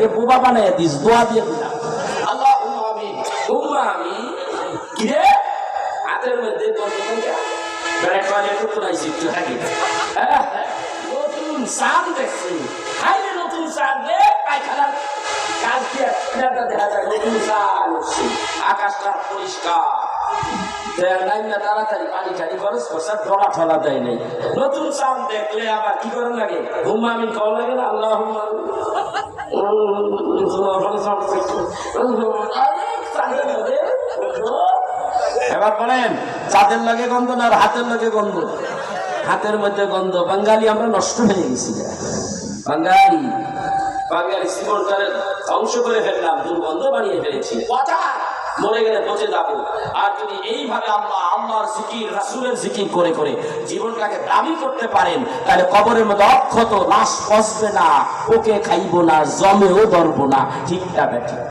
এটাকে বোবা বানায় দিস, দোয়া দিয়ে দিলাম আল্লাহুম্মা আমিন উম্মা আমি কিরে হাতের মধ্যে বেড়ে টয়লেট উঠলাইছি একটু আগে নতুন চাঁদ দেখছি হাইলে নতুন চাঁদ রে পায়খানার কাজ দিয়ে দেখা যায় নতুন চাঁদ উঠছে আকাশটা পরিষ্কার তাড়াতাড়ি পানি টানি খরচ করছে ডলা ঠলা দেয় নাই নতুন চাঁদ দেখলে আবার কি করেন লাগে হুম্মা আমিন কল লাগে না আল্লাহুম্মা এবার বলেন চাঁদের লাগে গন্ধ না আর হাতের লাগে গন্ধ? হাতের মধ্যে গন্ধ। বাঙালি আমরা নষ্ট হয়ে গেছি, বাঙালি জীবনটারে ধ্বংস করে ফেললাম, দুর্গন্ধ বানিয়ে ফেলেছি। কথা মরে গেলে পচে যাবো। আর যদি এইভাবে আল্লাহর জিকির রাসূলের জিকির করে করে জীবনটাকে দাবি করতে পারেন তাহলে কবরের মধ্যে অক্ষত লাশ পচবে না, ওকে খাইবো না, জমেও ধরবো না। ঠিকটা বেঠিক?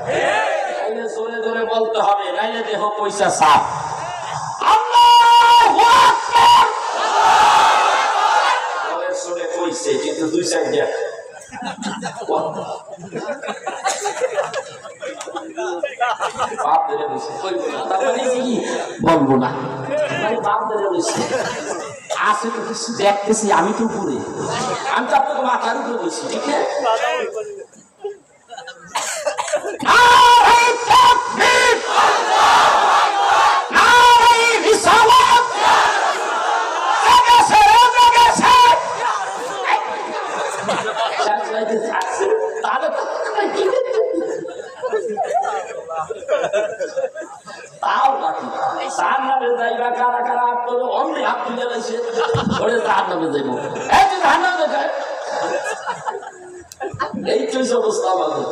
নাইলে জোরে জোরে বলতে হবে, নাইলে দেহ পয়সা সাফ। আল্লাহু আকবার। বলের শুনে কইছে কিন্তু দুই সাইড দিয়া বলবো না, আছে তো কিছু দেখতেছি, আমি তো উপরে, আমি তো আপনাকে মাথার উপরে বলছি, ঠিক আছে? অবস্থা আমাদের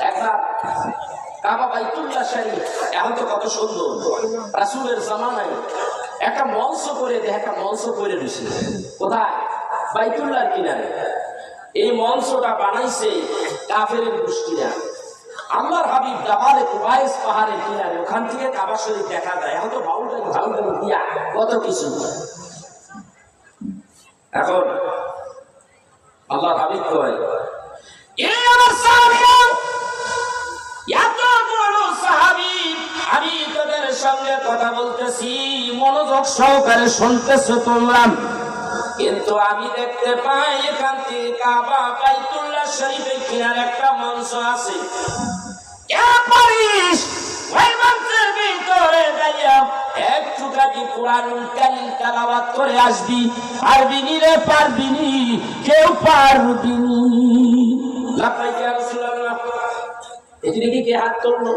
একবার কাবা বাইতুল্লাহ শরীফ এখন তো কত সুন্দর, রাসূলের জামানায় একটা মঞ্চ করে দিয়েছে। কোথায়? বাইতুল্লাহর কিনারে। এই মঞ্চটা বানাইছে কাফেরের গোষ্ঠীরা। আল্লাহর হাবিব জাবালে কুবাইস পাহাড়ের কিনারে, ওখান থেকে কাবা শরীফ দেখা যায়। এখন তো বাউন্ডারি দিয়া কত কিছু। এখন আল্লাহর হাবিব কয়, আমি তোদের সঙ্গে কথা বলতেছি, মনোযোগ সহকারে শুনতেছো তোমরা, কিন্তু আমি দেখতে পাই এখান থেকে কাবা বাইতুল্লাহ শরীফের কিনারে একটা মঞ্চ আছে। একটু কাটি কোরআন কারীম তেলাওয়াত করে আসবি, পারবিনি রে পারবিনি, কেউ পারবিনি। লাব্বাইক ইয়া রাসূলুল্লাহ। এদিকে কে হাত তুললো?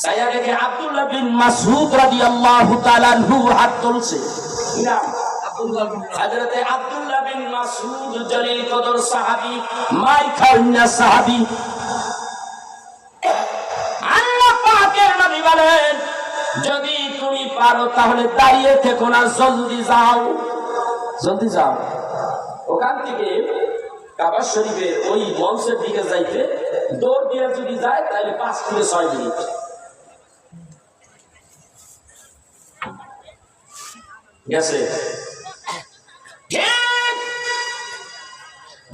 সাইয়া দেখে আব্দুল্লাহ বিন মাসউদ রাদিয়াল্লাহু তাআলা আনহু হাত তুলছে। নাম হযরতে আব্দুল্লাহ বিন মাসউদ জলিল কদর সাহাবী, মাই খাওয়া সাহাবী। আল্লাহ পাকের নবী বলেন, যদি তুমি পারো তাহলে দাঁড়িয়ে থেকো না, জলদি যাও। ওখান থেকে কাবা শরীফের ওই মঞ্চের দিকে যাইতে দৌড় দিয়ে যদি যায় তাহলে 5 থেকে 6 মিনিট। গেছে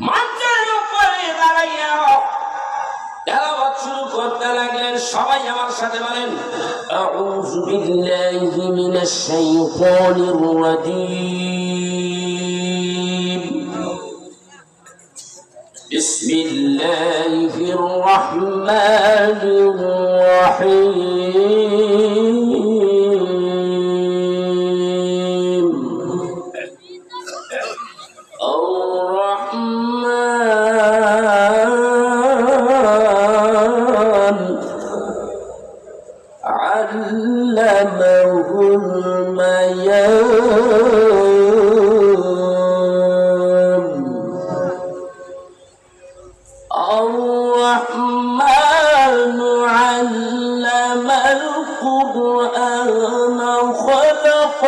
মঞ্চের উপরে দাঁড়াইয়া তেলাওয়াত শুরু করতে লাগলেন। সবাই আমার সাথে বলেন, আউযু বিল্লাহি মিনাশ শাইতানির রাজীম, বিসমিল্লাহির রাহমানির রাহিম, علمه البيان الرحمن علم القرآن خلق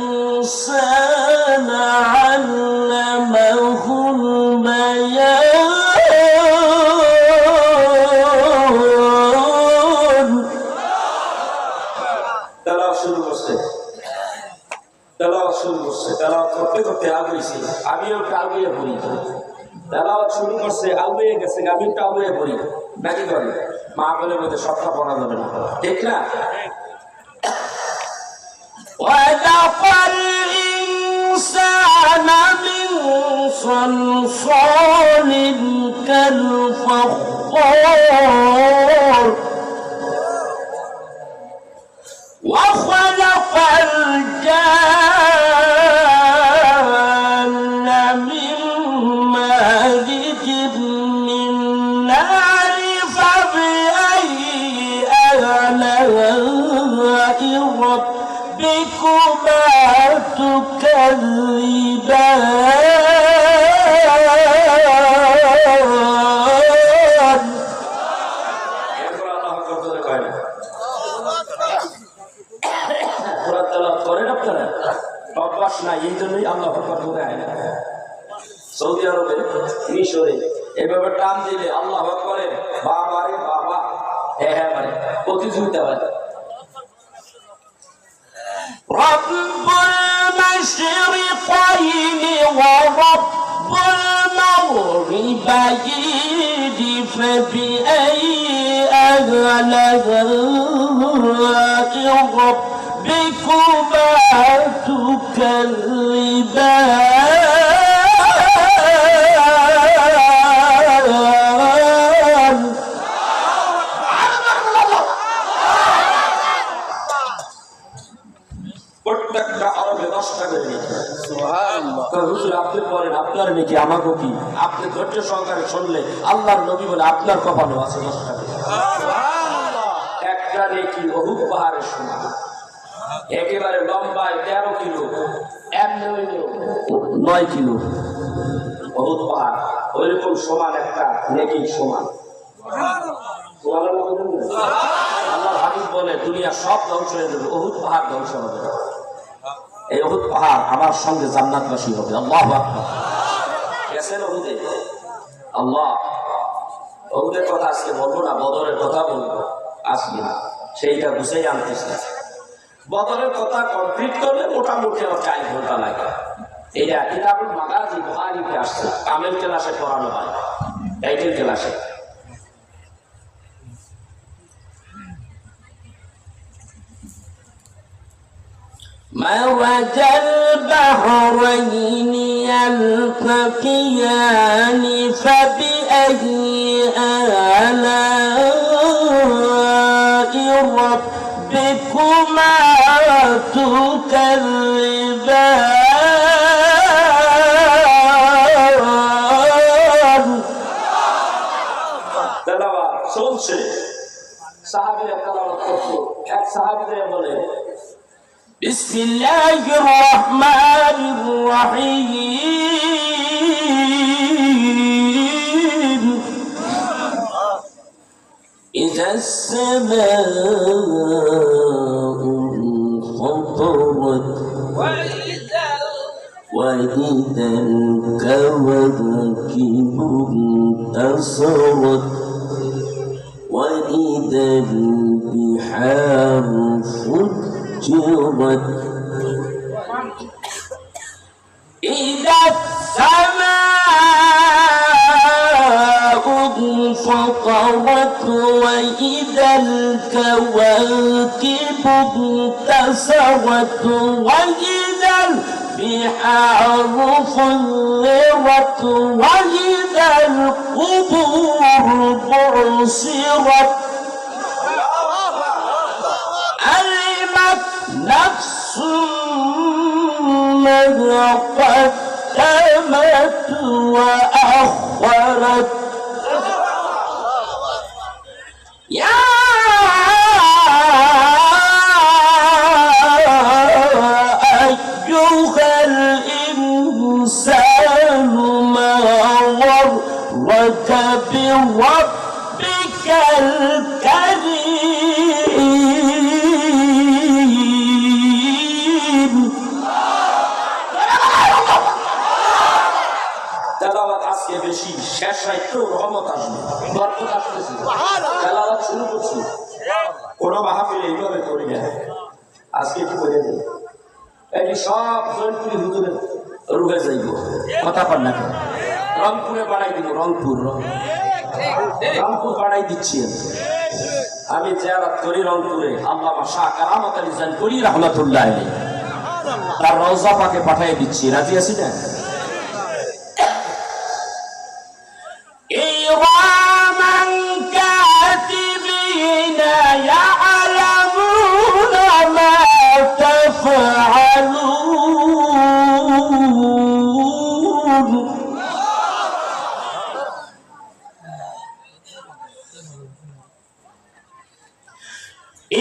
الإنسان علمه البيان করতে করতে আগুইছি, আমিও কালকে পড়ি। তেলাওয়াত শুরু করছে, আউয়ে গেছে, গাবিনটা আউয়ে পড়ি নাকি করে মাহফিলের মধ্যে সবটা পড়া যাবে না, ঠিক না? خلق الإنسان من صلصال كالفخار وخلق الجان من مارج من نار فبأي آلاء ربكما تكذبان অভ্যাস নাই, এই জন্যই আল্লাহ আকবার বলে আয় না। সৌদি আরবে, মিশরে এভাবে টান দিলে আল্লাহ আকবারে বাবা রে বাবা, হ্যাঁ হ্যাঁ মানে প্রতিযোগিতা হয়। رب المشرقين ورب المغربين فبأي آلاء ربكما تكذبان প্রত্যেকটা আরবে 10 টাকা করে সুবহানাল্লাহ। হুজুর আপনি বলেন আপনার নাকি আমাকে কি? আপনি ধৈর্য সহকারে শুনলে আল্লাহর নবী বলে আপনার কপালে আছে 10 টাকা। সুবহানাল্লাহ। একটা নাকি বহুত পাহাড়ের সমান, একেবারে লম্বায় 13 কিলো, এমনি হইলো 9 কিলো, বহুত পাহাড় ওইরকম সমান একটা নেকি সমান। আল্লাহর হাবিব বলে দুনিয়া সব ধ্বংস হয়ে যাবে, উহুদ পাহাড় ধ্বংস হবে না। এই উহুদ পাহাড় আমার সঙ্গে জান্নাতবাসী হবে। আল্লাহু আকবার। গেছেন উহুদে? আল্লাহ, উহুদের কথা আজকে বলবো না, বদরের কথা বলবো আজকে, সেইটা বুঝেই আনতেছি। বদরের কথা কমপ্লিট করলে মোটামুটি আমার 4 ঘন্টা লাগে। এইটা কিতাবুল মাগাজি বুখারীতে আসছে, কামেল ক্লাসে পড়ানো হয়, টাইটেল ক্লাসে। مرج البحرين يلتقيان فبأي آلاء ربكما تكذبان তেলাওয়াত চলছে, সাহাবীরা তেলাওয়াত করছে। এক সাহাবী বলে بسم الله الرحمن الرحيم إذا السماء انفطرت وإذا الكواكب انتصرت وإذا البحار فجرت إذا السماء انفطرت وإذا الكواكب انتصرت وإذا البحار فجرت وإذا القبور بعثرت نفس ما قدمت وأخرت يا أيها الإنسان ما غرك بربك الكريم তেলাওয়াত আজকে বেশি, শেষ রাইতেও রহমত আসবে, বরকত আসতেছে। তেলাওয়াত শুরু করছি, কোনো মাহফিলে এইভাবে করি না, আজকে কি করে দেয় এই সব জয়পুরি হুজুরে রুহে যাইব, কথা কর না। রংপুরে বাড়াই দিব, রংপুর বাড়াই দিচ্ছি। আমি জিয়ারত করি রংপুরে আল্লামা শাহ কারামত আলী জানপুরি রাহমাতুল্লাহ আলাইহি, তার রওজা পাকে পাঠিয়ে দিচ্ছি। রাজি আছি না? ইরামান কাতিবিনা ইয়ালামুনা মা তাফআলুন।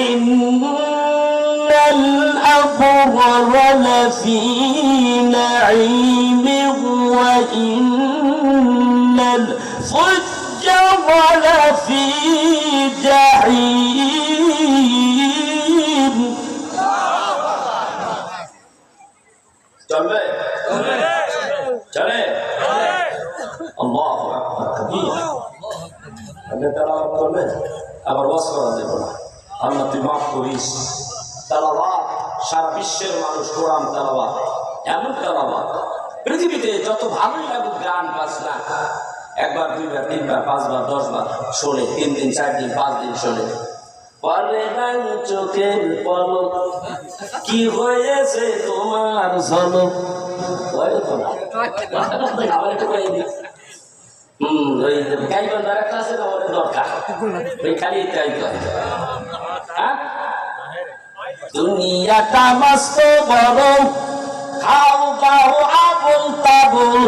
ইন্নাল আবরারা লাফি নাঈম ওয়া ইন্নাল ফুজ্জারা লাফি জাহিম। চলবে চলে। আল্লাহু আকবার কবীর। আপনি তেলাওয়াত করবেন, আবার ওয়াজ করা যাবে না। আল্লাহ তুই মাফ করিস। তেলাওয়াত সারা বিশ্বের মানুষ কোরআন তেলাওয়াত, এমন তেলাওয়াত পৃথিবীতে যত ভালোই লাগুক গান বাজনা, একবার দুইবার তিনবার পাঁচবার 10 বার শোনে, 3 দিন 4 দিন 5 দিন শোনে, পরে নাই চোখের পলক কি হয়েছে তোমার ঝলক। ওই গাইবান্ধার একটা আছে না, ওটা দরকার, ওই খালি তাই করে। দুনিয়াটা মস্ত বড়, খাও গাও আবুল তাবুল।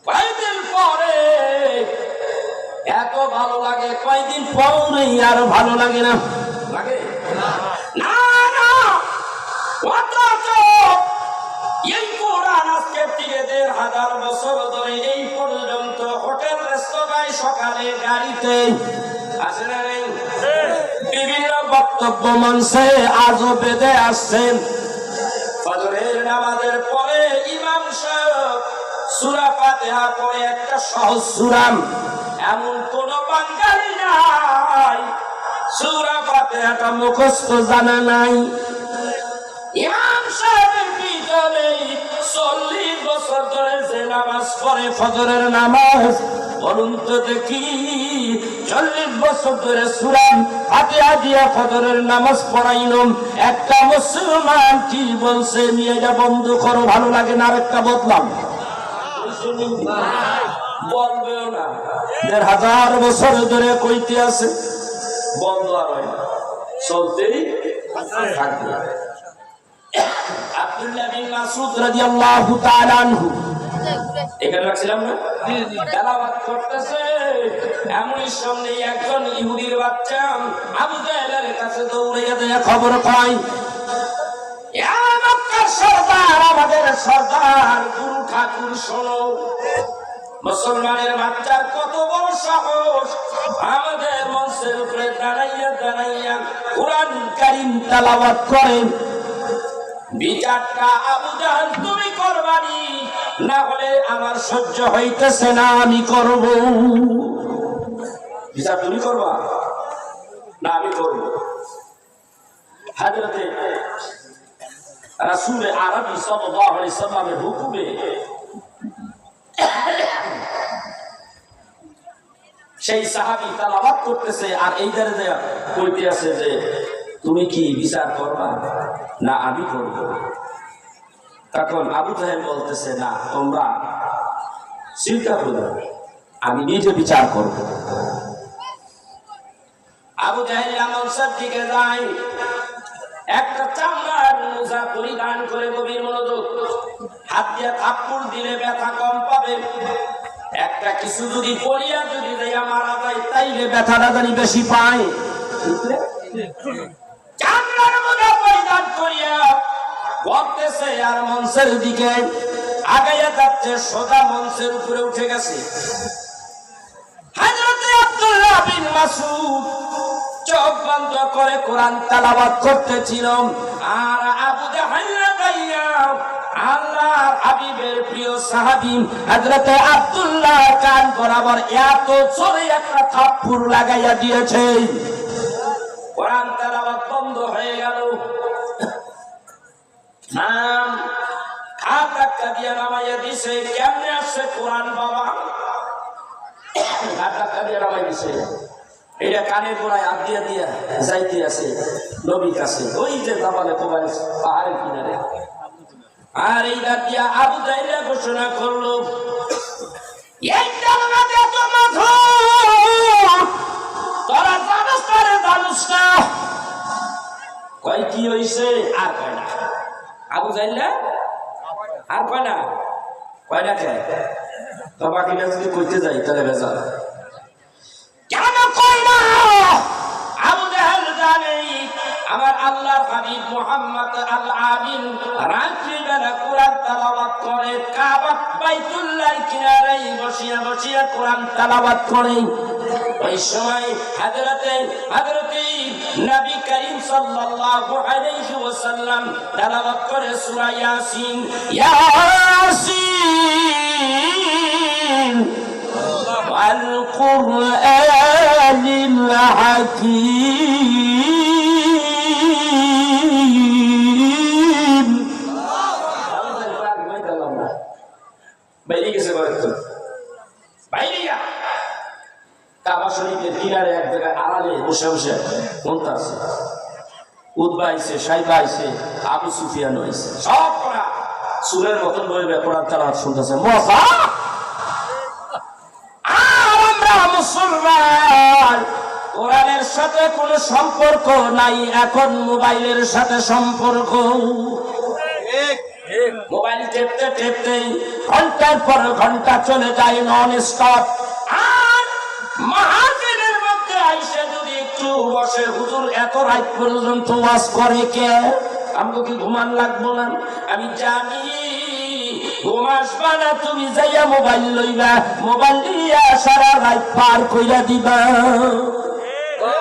কয়েকদিন পরে এত ভালো লাগে, কয়েকদিন পরে আর ভালো লাগে না। লাগে না না, অথচ এই কোরআন আজকের থেকে 1500 বছর ধরে এই পর্যন্ত হোটেল রেস্তোরাঁয় সকালে গাড়িতে আসে না নেই, বিভিন্ন বক্তব্য মঞ্চে আজও বেঁধে আসছেন। ফজরের নামাজের পরে ইমাম সাহেব সূরা ফাতিহা পড়ে একটা সহজ সূরা, এমন কোন বাঙালি নাই সূরা ফাতিহাটা মুখস্থ জানা নাই। ইমাম সাহেবের পিছনে 40 বছর ধরে যে নামাজ পড়ে ফজরের নামাজ, বলুন তো দেখি 40 বছর ধরে সূরা ফাতিহা দিয়া ফজরের নামাজ পড়াইলাম, একটা মুসলমান কি বলছে এটা বন্ধ করো, ভালো লাগে না, আরেকটা বদলাম বলবেও না। 1500 বছর ধরে কইতে আছে, বন্ধ আর হয় না, চলতেই থাকবে। আব্দুল্লাহ বিন মাসউদ রাদিয়াল্লাহু তাআলা আনহু এখানে রাখছিলাম না, তেলাওয়াত করতেছে, এমনই সামনে একজন ইহুদির বাচ্চা আবু জাহেলের কাছে দৌড়াইয়া যায়, খবর পায় ইয়া মক্কার সরদার, আমাদের সরদার গুরু ঠাকুর শোনো, মুসলমানের বাচ্চার কত বড় সাহস, আমাদের মঞ্চের উপরে দাঁড়াইয়া দাঁড়াইয়া কোরআন কারীম তেলাওয়াত করে। বিচারটা আবু জাহেল তুমি করবানি, না হলে আমার সহ্য হইতেছে না, আমি করব। বিচার তুমি করবা না আমি করব। হযরতে রাসূল আরবি সাল্লাল্লাহু আলাইহি সাল্লামের হুকুমে সেই সাহাবী তেলাওয়াত করতেছে, আর এই দাঁড়িয়ে কইতে আছে যে তুমি কি বিচার করবা না আমি করব। তখন আবু জাহেল বলতেছে না, তোমরা চিন্তা করো, আমি নিজে বিচার করব। আবু জাহেল মঞ্চের দিকে যায়, একটা চামড়ার মোজা পরিধান করে, গভীর মনোযোগ, হাত দিয়ে থাপ্পড় দিলে ব্যথা কম পাবে, একটা কিছু যদি পড়িয়া যদি দেয়া মারা যায় তাইলে ব্যথাটা জানি বেশি পায়। চামড়ার মোজা পরিধান করিয়া করতেছে আর মঞ্চের দিকে আগাইয়া যাচ্ছে, সোজা মঞ্চের উপরে উঠে গেছে। হযরতে আব্দুল্লাহ বিন মাসউদ চোখ বন্ধ করে কোরআন তেলাওয়াত করতেছিল, আর আবু জাহেল গাইয়া আল্লাহর হাবিবের প্রিয় সাহাবী হযরতে আব্দুল্লাহ কান বরাবর এত জোরে একটা থাপ্পড় লাগাইয়া দিয়েছে, কোরআন তেলাওয়াত বন্ধ হয়ে গেল। নাম হাত ধাক্কা দিয়ে নামাইয়া দিছে। কেমনে আসছে কোরআন বাবা? হাত ধাক্কা দিয়ে নামাই দিছে। এটা কানের গোড়ায় হাত দিয়া দিয়া যাইতে আছে নবীর কাছে, ওই যে দাবালে কোবালে পাহাড়ের কিনারে। আর এই হাত দিয়া আবু জাহেল ঘোষণা করলো, এই কালেমাতে এত মধুর, তোরা জানোস না জানোস না? কয় কি হইছে? আর কয় না। আবু জাহেল আর কয় না, কয় না কে? তো বাকিটা যদি কইতে যাই তাহলে বেজাল। কেন কয় না? আবু জাহেল জানে আমার আল্লাহর হাবিব মুহাম্মদ আল আমিন রাত্রিবেলা কোরআন তেলাওয়াত করে, কাবা বাইতুল্লাহর কিনারে বসিয়া বসিয়া কোরআন তেলাওয়াত করে। ওই সময় হযরতে নবী করিম সাল্লাল্লাহু আলাইহি ওয়াসাল্লাম তেলাওয়াত করে সূরা ইয়াসিন। ইয়াসিন ওয়াল কুরআনিল হাকীম। বাইরে গেছে বাইরে কাবা শরীফের কিনারে এক জায়গায় আড়ালে বসে বসে শুনতাছে। উতবা আইছে, সাইবা আইছে, আবু সুফিয়ান আইছে, সব করা সুরের মতন বইবে কোরআন তেলাওয়াত শুনতেছে। মজা। আর আমরা মুসলমান, কোরআনের সাথে কোনো সম্পর্ক নাই, এখন মোবাইলের সাথে সম্পর্ক। মোবাইল টেপতে টেপতে ঘন্টার পর ঘন্টা চলে যায় নন স্টপ। মাহফিলের মধ্যে আইসা যদি একটু বসে, হুজুর এত রাত পর্যন্ত ওয়াজ করে কে? আমাকে কি ঘুমান লাগবো না? আমি জানি ঘুম আসবা না, তুমি যাইয়া মোবাইল লইবা, মোবাইল দিয়া সারা রাত পার কইরা দিবা।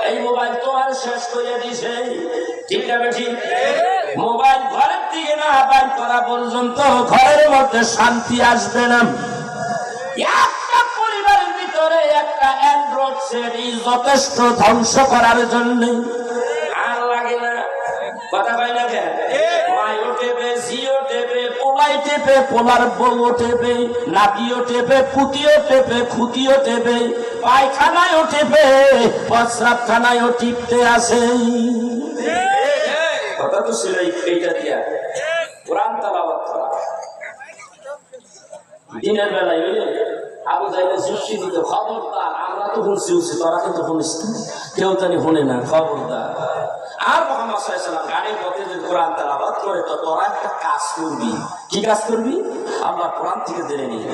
এই মোবাইল তোমার শেষ কইরা দিছে, ঠিক না বেঠিক? মোবাইল ঘরের দিকে না বাইর করা পর্যন্ত ঘরের মধ্যে শান্তি আসবে না। একটা পরিবারের ভিতরে একটা অ্যান্ড্রয়েড সেট যথেষ্ট ধ্বংস করার জন্য। আর লাগে না কথা পাই না কেন? মাইও টেপে, জিও টেপে, পোলাই টেপে, পোলার বউও টেপে, নাতিও টেপে, পুতিও টেপে, খুতিও টেপে, পায়খানায়ও টেপে, প্রস্রাবখানায়ও টিপতে আসে। কথা তো ছিল এইটা দিয়া কোরআন তেলাওয়াত করা। দিনের বেলায় আবু জাহেল যুক্তি দিত, খবরদার, আমরা তো শুনছি, তোরা কিন্তু শুনিস না, কেউ জানি শুনে না, খবরদার। আর মুহাম্মদ সাল্লাল্লাহু আলাইহি ওয়াসাল্লাম গাড়ির পথে যদি কোরআন তেলাওয়াত করে, তো তোরা একটা কাজ করবি। কি কাজ করবি? আল্লাহ কোরআন থেকে জেনে নিবি।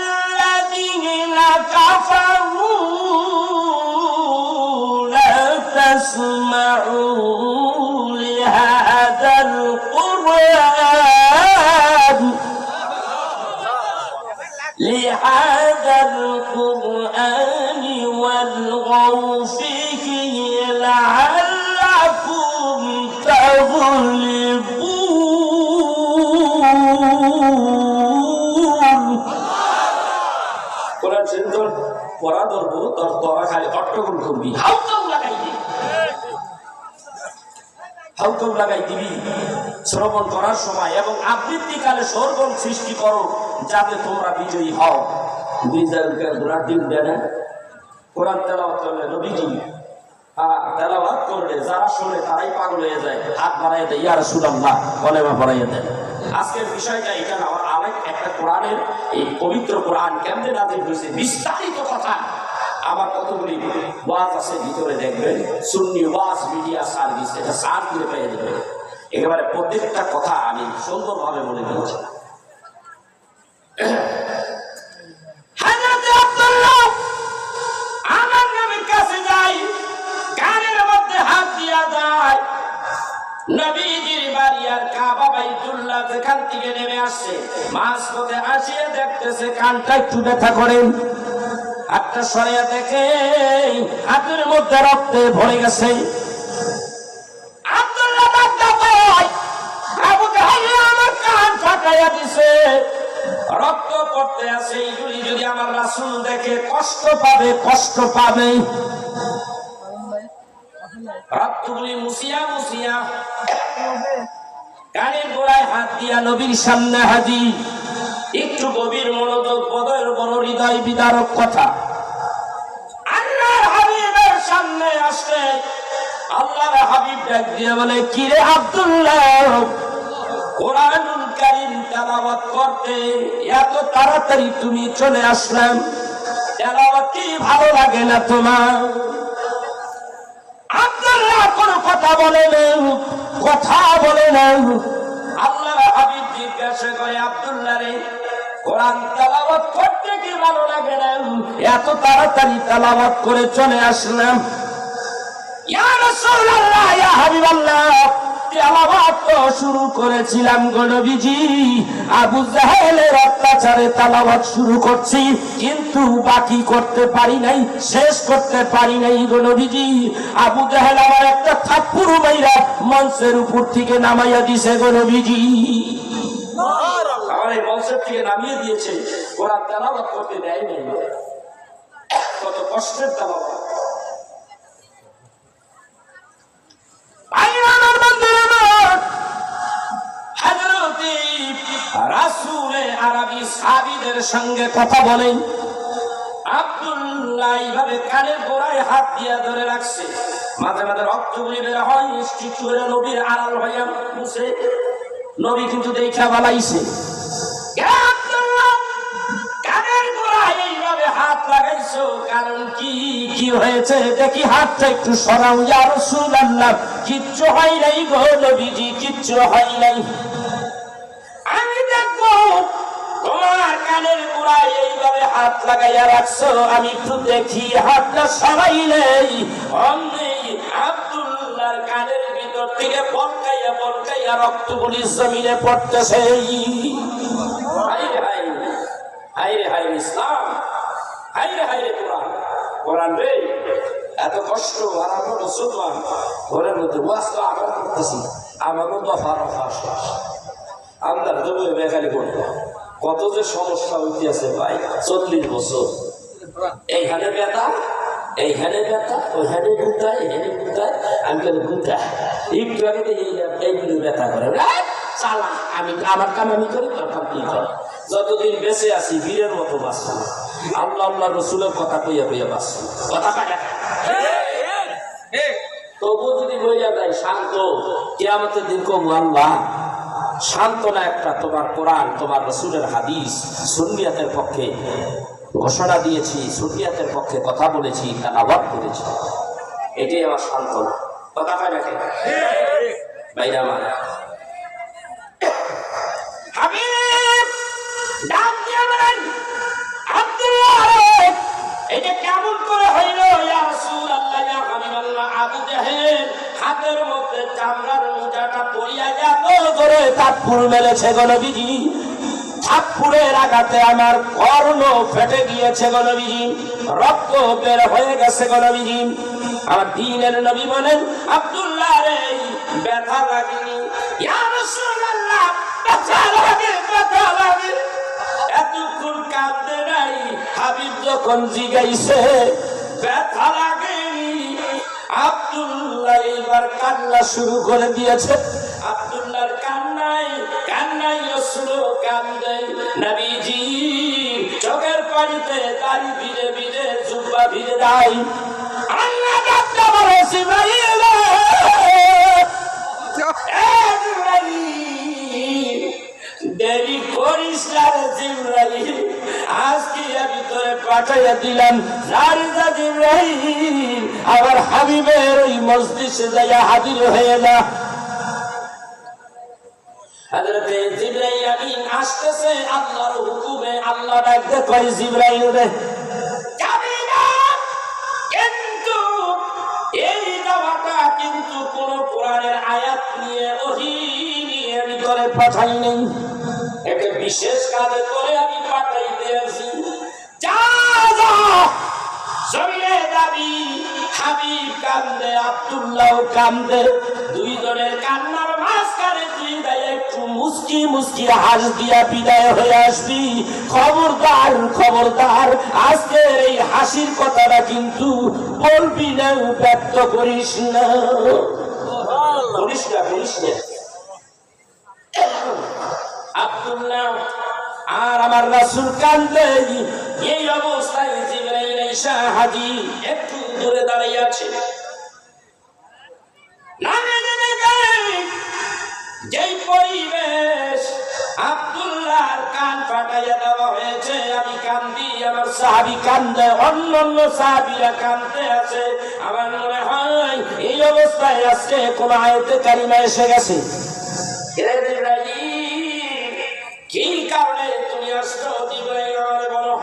ওয়াকালাল্লাযীনা কাফারু লা তাসমাউ লিহাযাল কুরআন لهذا القرآن والغوا فيه لعلكم تغلبون। কোরআন শরীফ পড়া ধরবো, তোরা খালি অট্টগোল করবি, হাউকাউ লাগাই দিবি শ্রবণ করার সময়, এবং আবৃত্তিকালে সরগম সৃষ্টি করো যাতে তোমরা বিজয়ী হও। কোরআন তেলাওয়াত করলে নবীজি তেলাওয়াত করলে যারা শুনে তারাই পাগল হয়ে যায়, হাত বাড়াইয়া দেয়, ইয়া রাসূলুল্লাহ কলেমা পড়াইয়া দেয়। আজকের বিষয়টা এটা না, আমার আরেক একটা কোরআনের, এই পবিত্র কোরআন কেমনে নাযিল হয়েছে বিস্তারিত কথা আমার কতগুলি ওয়াজ আছে ভিতরে, দেখবেন সুন্নি ওয়াজ মিডিয়া সার্ভিস, এটা সার্চ করে পেয়ে দেবে। একেবারে প্রত্যেকটা কথা আমি সুন্দরভাবে বলে দিচ্ছি। হযরত আব্দুল্লাহ আমার নবীর কাছে যায়, কানের মধ্যে হাত দিয়া যায়, নবীজির বাড়ি আর কাবা বাইতুল্লাহ যেখান থেকে নেমে আসছে, মাঝপথে আসিয়া দেখতেছে কানটা একটু ব্যথা করে। একটা সরিয়া দেখে হাতের মধ্যে রক্তে ভরে গেছে। আব্দুল্লাহ ডাকতে কয়, আবু জাহেল আমার কান ফাটাইয়া দিছে, রক্ত পড়তে আছে, এইগুলি যদি আমার রাসূল দেখে কষ্ট পাবে, কষ্ট পাবে। রক্তগুলি মুছিয়া মুছিয়া কানের গোড়ায় হাত দিয়া নবীর সামনে হাজির। একটু গভীর মনোযোগ, বড় বড় হৃদয় বিদারক কথা। আল্লাহর হাবিবের সামনে আসলে আল্লাহর হাবিব ডাক দিয়ে বলে, কিরে আব্দুল্লাহ, কোরআনুল কারীম তেলাওয়াত করতে এত তাড়াতাড়ি তুমি চলে আসলাম, তেলাওয়াত কি ভালো লাগে না তোমার? আব্দুল্লাহ কোনো কথা বলে না, কথা বলে না। আল্লাহর হাবিব জিজ্ঞাসা করে, আব্দুল্লাহ রে, কোরআন তেলাওয়াত করতে কি ভালো লাগে না? এত তাড়াতাড়ি তেলাওয়াত করে চলে আসলাম। ইয়া রাসূলুল্লাহ, ইয়া হাবিবাল্লাহ, তেলাওয়াত তো শুরু করেছিলাম গো নবীজি, আবু জাহেলের অত্যাচারে তেলাওয়াত শুরু করছি, কিন্তু বাকি করতে পারি নাই, শেষ করতে পারি নাই গো নবীজি। আবু জাহেল আমার একটা থাপ্পড় মাইরা মঞ্চের উপর থেকে নামাইয়া দিছে গো নবীজি। আমার এই মঞ্চের থেকে নামিয়ে দিয়েছে, ওরা তেলাওয়াত করতে দেয় নাই। কত কষ্টের তেলাওয়াত। রাসূলে আরবি সাহাবীদের সঙ্গে কথা বলেন। আব্দুল্লাহ এইভাবে কানের গোড়ায় হাত দিয়া ধরে রাখছে, মাঝে মাঝে রক্তগুলি বের হয়, একটু করে নবীর আড়াল হইয়া মুছে। নবী কিন্তু দেখা বালাইছে, কানের গোড়ায় এইভাবে হাত লাগাইছো, কারণ কি? কি হয়েছে দেখি, হাতটা একটু সরাও ইয়া রাসূলুল্লাহ। কিচ্ছু হয় নাই গো নবীজি, কিচ্ছু হয় নাই। আমি দেখবো তোমার কানের গোড়ায় এইভাবে হাত লাগাইয়া রাখছো, আমি একটু দেখি হাতটা সরাইলেই অমনি আব্দুল্লাহর কানের ভিতর থেকে বলকাইয়া বলকাইয়া রক্তগুলি জমিনে পড়তেছে। হায়রে হায়রে, হায়রে হায়রে ইসলাম, হায়রে হায়রে কোরআন। কোরআন রে, এত কষ্ট। আর আমরা মুসলমান ঘরের মধ্যে ওয়াজ তো আমরা করতেছি, আমাকে দফা রফা শ্বাস আমরা দেবো বেকারি করবো। কত যে সমস্যা হইতে আছে ভাই, 40 বছর এইখানে ব্যথা, এইখানে ব্যথা, ওইখানে গুটায়, এখানে গুটায়। আমি কেন গুটা একটু আগে এইগুলো ব্যথা করে চালা, আমি আমার কাম আমি করি, তোর কাম কি কর। যতদিন বেঁচে আছি বীরের মতো বাঁচব, আল্লাহ আল্লাহ রসুলের কথা কইয়া কইয়া বাঁচব। কথা কাটা তবু যদি বইয়া যায় শান্ত, কিয়ামতের দিন কবু আল্লাহ সান্ত্বনা একটা, তোমার কোরআন, তোমার রসুলের হাদিস, সুন্নিয়াতের পক্ষে ঘোষণা দিয়েছি, সুন্নিয়াতের পক্ষে কথা বলেছি, তেলাওয়াত করেছি, এটাই আমার সান্ত্বনা। কথা কয় না কেন ভাইরা আমার? হাবিব ডাক দিয়ে বলেন, আব্দুল্লাহ এটা কেমন করে হইল? ইয়া রাসূলুল্লাহ, ইয়া হাবিবাল্লাহ, আবু জাহেল হাতের মধ্যে চামড়ার মোজাটা পরিয়া এত জোরে থাপ্পড় মেরেছে গো নবীজি, থাপ্পড়ের আঘাতে আমার কর্ণ ফেটে গিয়েছে গো নবীজি, রক্ত বের হয়ে গেছে গো নবীজি। আমার দ্বীনের নবী বলেন, আব্দুল্লাহ রে, ব্যথা লাগেনি? ইয়া রাসূলুল্লাহ, ব্যথা লাগে, ব্যথা লাগে। এতক্ষণ কাঁদতে নাই, হাবিব যখন জিগাইছে ব্যথা লাগেনি, আব্দুল্লাহ এবার কান্না শুরু করে দিয়েছে। আব্দুল্লাহর কান্নায় কান্নায় অশ্রু কান্দে নবীজি, চোখের পানিতে দাড়ি ভিজে ভিজে, জুব্বা ভিজে যায়। আল্লাহ ডাকতে বলে, জিবরাইল, দেরি করিস না রে জিবরাইল, আজকে আমি তোরে পাঠাইয়া দিলাম। জিবরাইল, আমার হাবিবের ওই মজলিসে যাইয়া হাজির হয়ে যা। হযরতে জিবরাইল আমিন আসতেছে আল্লাহর হুকুমে। আল্লাহ ডাকতে কয়, জিবরাইল রে যাবি না, কিন্তু এই যাওয়াটা কিন্তু কোন কোরআনের আয়াত নিয়ে, ওহী নিয়ে আমি তোরে পাঠাই নাই, একটা বিশেষ কাজে করে আমি পাঠাইতে আছি। যা যা, জমিনে যাবি। হাবিব কান্দে, আব্দুল্লাহ কান্দে, দুইজনের কান্নার মাঝখানে তুই একটু মুস্কি মুস্কি মুস্কি হাস দিয়া বিদায় হয়ে আসবি। খবরদার খবরদার, আজকের এই হাসির কথাটা কিন্তু বলবি না, ব্যক্ত করিস না, বলিস না, বলিস না। আব্দুল্লাহ আর আমার রাসূল কান্দে। এই অবস্থায় জিবরাইল এসে হাজির, একটু দূরে দাঁড়িয়ে আছে। যেই পরিবেশ, আব্দুল্লাহর কান ফাটাইয়া দেওয়া হয়েছে। আমি কান্দি, আমার সাহাবী কান্দে, অন্যান্য সাহাবীরা কান্দতে আছে। আমার মনে হয় এই অবস্থায় আজকে কোন আয়াতে কারিমা এসে গেছে। কি কারণে তুমি আসছো? জিবরাইল আমারে বলো।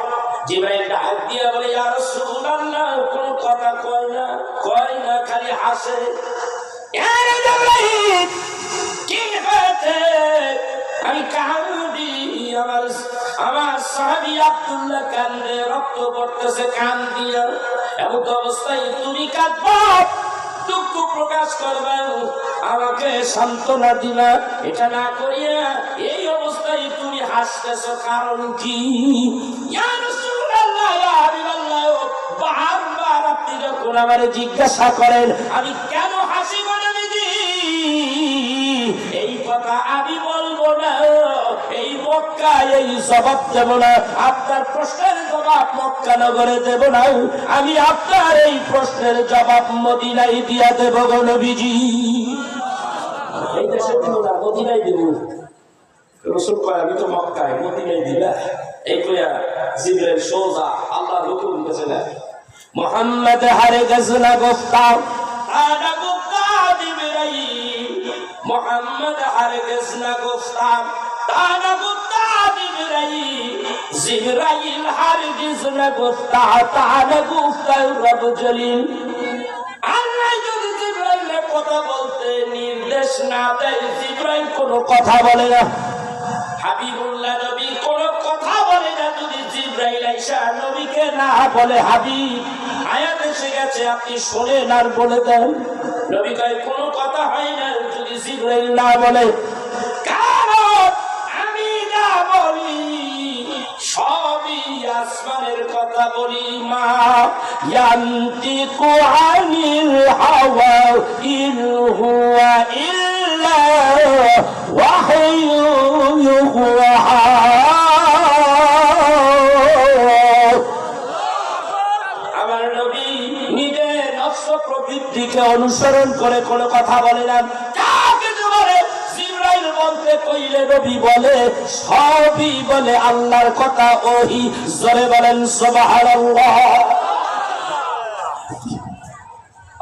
জিবরাইল ডাক দিয়া বলে, ইয়া রাসূলুল্লাহ, কোন কথা কয় না, কয় না, খালি হাসে। কি হয়েছে? আমি কান্দি, আমার সাহাবী আব্দুল্লাহ কান্দে, রক্ত পড়তেছে কান দিয়া। এমন অবস্থায় তুমি কাঁদবা, দুঃখ প্রকাশ করবা, আমাকে সান্ত্বনা দিলা, এটা না করিয়া এই অবস্থায় তুমি হাসতেছ, কারণ কি? ইয়া রাসূলুল্লাহ, ইয়া হাবিবাল্লাহ, বারবার আপনি যখন আমারে জিজ্ঞাসা করেন আমি কেন হাসি নবীজি, এই কথা আমি বলবো না, এই মক্কায় এই জবাব দেব না, আপনার প্রশ্নের জবাব মক্কা নগরে দেব না, আমি আপনার এই প্রশ্নের জবাব মদিনায় দিয়া দেব গো নবীজি। এই দেশে দিব না, মদিনায় দিব। রাসূল কয় আমি তো মক্কায়, মদিনায় দিবা। এই কইয়া জিবরাইল সোজা আল্লাহর হুকুম দিতেছে না। মুহাম্মদ হারে গজনা গুফতা, আনা গুফতা জিবরাইল। মুহাম্মদ হারে গজনা গুফতা, আনা গুফতা জিবরাইল। জিবরাইল হারে গজনা গুফতা, আনা গুফতা রব জলিল। আল্লাহ যদি জিবরাইলের কথা বলতে নির্দেশ না দেয়, জিবরাইল কোনো কথা বলে না। হাবিবুল্লাহ নবী কোনো কথা বলে না যদি জিবরাইল আইসা নবীকে না বলে, হাবিব আয়াত এসে গেছে, আপনি শোনেন আর বলে দেন। নবী কয় কোনো কথা হয় না যদি জিবরাইল না বলে, কারণ আমি না বলি সবই আসমানের কথা বলি। মা ইয়ান্তিকু আনিল হাওয়া ইন হুয়া ইল্লা ওয়াহয়ু ইউহা। আমার নবী নিজের নফস প্রবৃত্তিকে অনুসরণ করে কোনো কথা বলে না। কাকে বলে? জিবরাইল বলতে কইলে নবী বলে সবই বলে আল্লাহর কথা, ওহি। জোরে বলেন সুবহানাল্লাহ।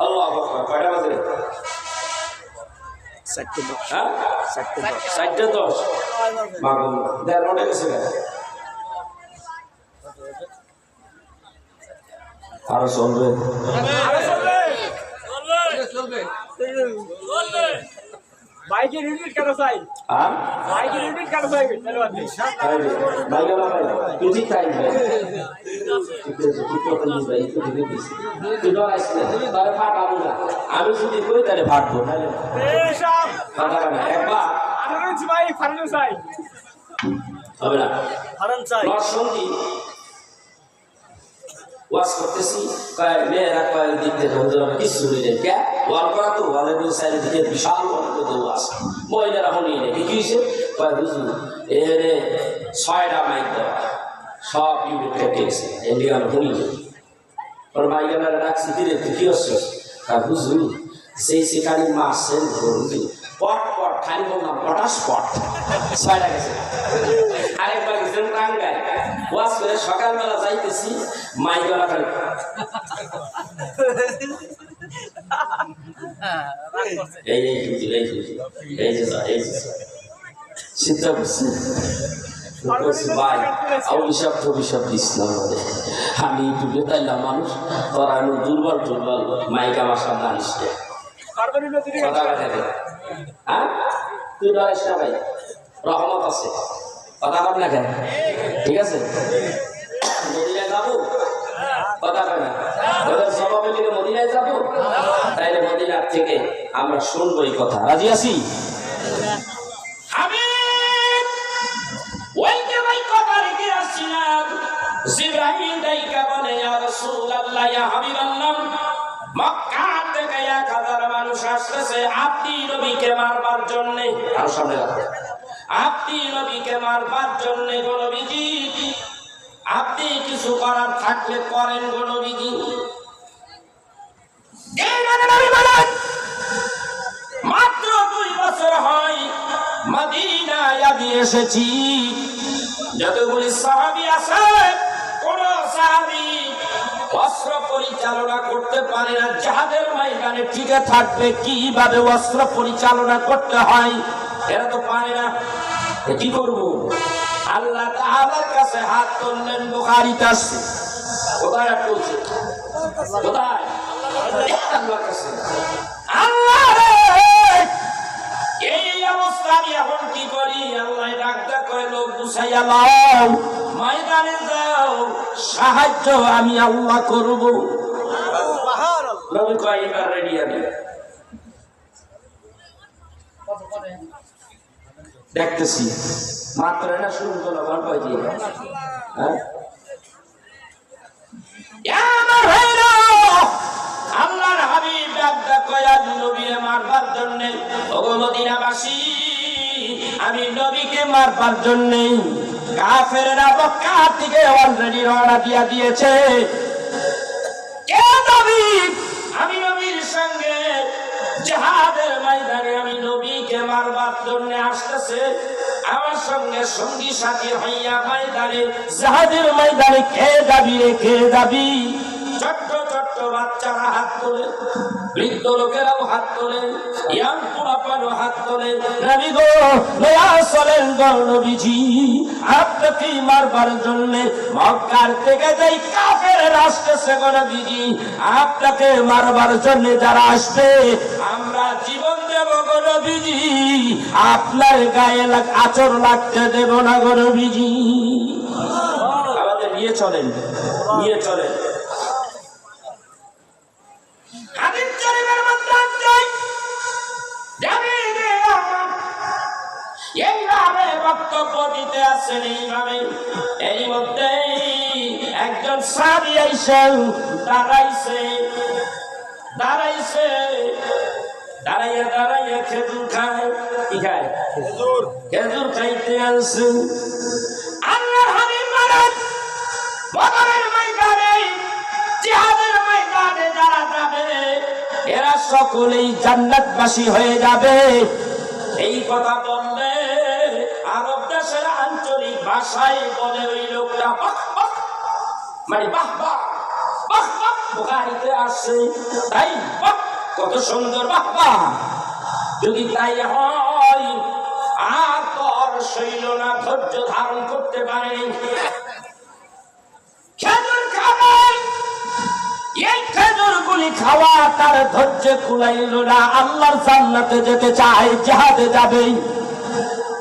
আল্লাহু আকবার। কয়টা বাজে? 4:10। মাগো দেড় ঘন্টা গেছে। আরো চলবে, বাইকের ইউনিট কেন চাই? বাইকের ইউনিট কেন চাই? আমি যদি করি তাহলে ফাটবো, হবে না। সঙ্গী ওয়াজ করতেছি, মেয়েরা কয়েক দিক থেকে কিছু নেই, ওয়াল করা তো ওয়ালের চারিদিকে বিশাল ওয়াজ, মহিলারা হনি নেই। কি হয়েছে? কয়েক বুঝুন এখানে 6টা মাইক দেওয়া, সব ইউনিট কেটে গেছে, এদিকে আমি হনি নেই। ওর মাইকেরা রাখছি, দিলে তুই কি হচ্ছে? বুঝুন সেই সেখানে মারছেন পট পট, খালি বললাম পটাশ পট, 6টা গেছে। আরেকবার গেছেন টাঙ্গায়, ওয়াজ করে সকালবেলা যাইতেছি, মাইকওয়ালা খালি চিন্তা করছে ভাই, অভিশাপ অভিশাপ ইসলাম বলে আমি ইউটিউবে তাইলাম মানুষ, তোরা আমি দুর্বল দুর্বল মাইক আমার সামনে আনিস। হ্যাঁ তুই ডরিস না ভাই, রহমত আছে, কথা বল না কেন? ঠিক আছে, মদিনায় যাবো, কথা কয় না, ওদের সবাই মিলে মদিনায় যাবো, তাইলে মদিনার থেকে আমরা শুনবো এই কথা। রাজি আছি? জিবরাইল ডাইকা বলে ইয়া রাসূলুল্লাহ ইয়া হাবিবাল্লাহ মক্কা থেকে 1000 মানুষ আসছে আপনি নবীকে মারবার জন্য আর সামনে রাখেন আপনি নবীকে মারবার জন্য গো নবীজি আপনি কিছু করার থাকলে করেন গো নবীজি মাত্র 2 বছর হয় মদিনায় আমি এসেছি যতগুলি সাহাবী আছে কোন সাহাবী অস্ত্র পরিচালনা করতে পারে না জিহাদের ময়দানে টিকে থাকবে কিভাবে অস্ত্র পরিচালনা করতে হয় এরা তো পারে না কি করব আল্লাহ তাআলার কাছে হাত তুললেন বুখারীতে আছে কোথায় হাত তুলছে কোথায় আল্লাহর কাছে আল্লাহ রে এই অবস্থা এখন কি করি আল্লাহ ডাকটা করে লোক গুছাইয়া লাও ময়দানে যাও সাহায্য আমি আল্লাহ করব নবী কয় এবার রেডি আমি দেখতেছি মাত্র না শুরু করলাম আর কয় দিয়ে হ্যাঁ আমার ভাইরা আল্লাহর হাবিব ডাকটা কয়া নবীকে মারবার জন্য ওগো মদিনাবাসী আমি নবীকে মারবার জন্য কাফেররা মক্কা থেকে অলরেডি রওনা দিয়েছে কে নবী আমি নবীর সঙ্গে জিহাদের ময়দানে আমি নবীকে মারবার জন্য আসতেছে আমার সঙ্গে সঙ্গী সাথী হইয়া ময়দানে জিহাদের ময়দানে কে যাবি রে কে যাবি ছোট্ট ছোট্ট বাচ্চারা হাত তোলে বৃদ্ধ লোকেরাও হাত তোলে ইয়াং পোলাপানও হাত তোলে নবী গো লয়া চলেন গো নবীজি আপনাকে মারবার জন্য মক্কার থেকে যেই কাফের আসতেছে গো নবীজি আপনাকে মারবার জন্য যারা আসবে আমরা জীবন দেব গো নবীজি আপনার গায়ে আচর লাগতে দেব না গো নবীজি আমাদের নিয়ে চলেন নিয়ে চলেন হাদিস শরীফের মধ্যে আছে জামিনে আমার এইভাবে বক্তব্য দিতে আসেন এইভাবে এর মধ্যে একজন সাহাবী আইসেন দাঁড়াইছে দাঁড়াইয়া খেজুর খায় কি খায় খেজুর খাইতে আসে আল্লাহর হাবিব বলেন বদরের ময়দানে জিহাদের ময়দানে যারা যাবে এরা সকলেই জান্নাতবাসী হয়ে যাবে এই কথা বললে আরব দেশের আঞ্চলিক ভাষায় বলে ওই লোকটা বাহ বাহ মানে বাহ বাহ বাহ বাহ বুখারীতে আসে তাই বাহ কত সুন্দর বাহ বাহ যদি তাই হয় আর তোর শৈল না ধৈর্য ধারণ করতে পারেনি খেজুর খাবেন এই খেজুরগুলি খাওয়া তার ধৈর্য কুলাইল না আল্লাহর জান্নাতে যেতে চায় জিহাদে যাবে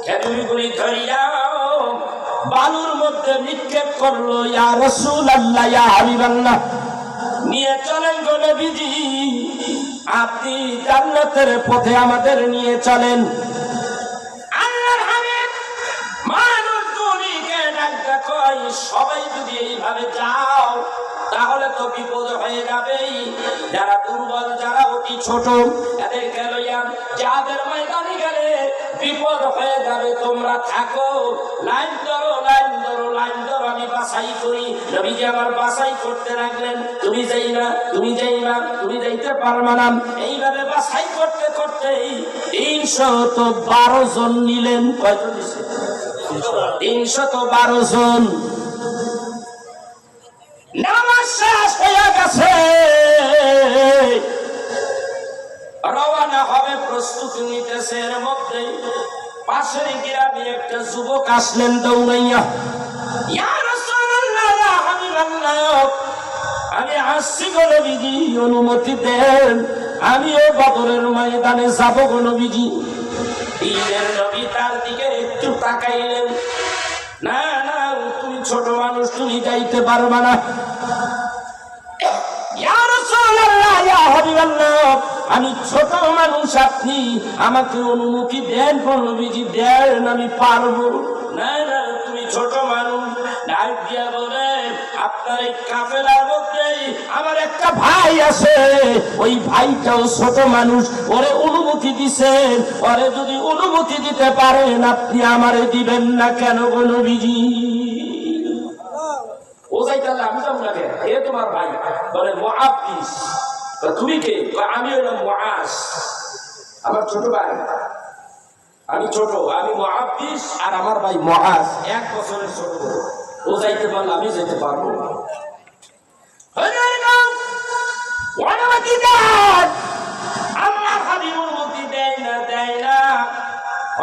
খেজুরগুলি ধরিয়া বালুর মধ্যে নিক্ষেপ করলো ইয়া রাসূলুল্লাহ ইয়া হাবিবাল্লাহ নিয়ে চলেন গো নবীজি আপনি জান্নাতের পথে আমাদের নিয়ে চলেন আল্লাহর হাবিব মানুষগুলিকে ডাকতে কয় সবাই যদি এইভাবে যাও তাহলে তো বিপদ হয়ে যাবে যারা দুর্বল যারা অতি ছোট এদেরকে লইয়া যাদের ময়দানে গেলে বিপদ হয়ে যাবে তোমরা থাকো লাইন ধরো লাইন ধরো লাইন ধরো আমি বাছাই করি নবীজি আমার বাছাই করতে লাগলেন তুমি যাই না তুমি যাই না তুমি যাইতে পারবা না এইভাবে বাছাই করতে করতে 312 জন নিলেন কয়জন নিছে 312 জন নামাজ শেষ হয়ে গেছে রওনা হবে প্রস্তুতি নিতেছে এর মধ্যে পাশের গ্রামে একটা যুবক আসলেন দৌড়াইয়া ইয়া রাসূলুল্লাহ ইয়া হাবিবাল্লাহ আমি আসছি গো নবীজি অনুমতি দেন আমি এই বদরের ময়দানে যাব গো নবীজি ঈদের নবী তার দিকে একটু তাকাইলেন না না তুমি ছোট মানুষ তুমি যাইতে পারবা না ইয়া রাসূলুল্লাহ ইয়া হাবিবাল্লাহ আমি ছোট মানুষ আপনি আমাকে অনুমতি দেন নবীজি দেন আমি পারবো না না তুমি ছোট মানুষ ডাক দিয়া বলে আপনার এই কাফেলার মধ্যে আমার একটা ভাই আছে, ওই ভাইটাও ছোট মানুষ, ওরে অনুমতি দিছেন, ওরে যদি অনুমতি দিতে পারেন আপনি আমারে দিবেন না কেন গো নবীজি? ও যাইতালে আমি যাবো না কেন? এ তোমার ভাই বলে মুআব্বিস। তুমি কে? আমি হলাম মুআস, আমার ছোট ভাই। আমি ছোট, আমি মুআব্বিস আর আমার ভাই মুআস 1 বছরের ছোট। ও যাইতে পারলে আমি যেতে পারবো। আল্লাহ হাবিব অনুমতি দেয় না।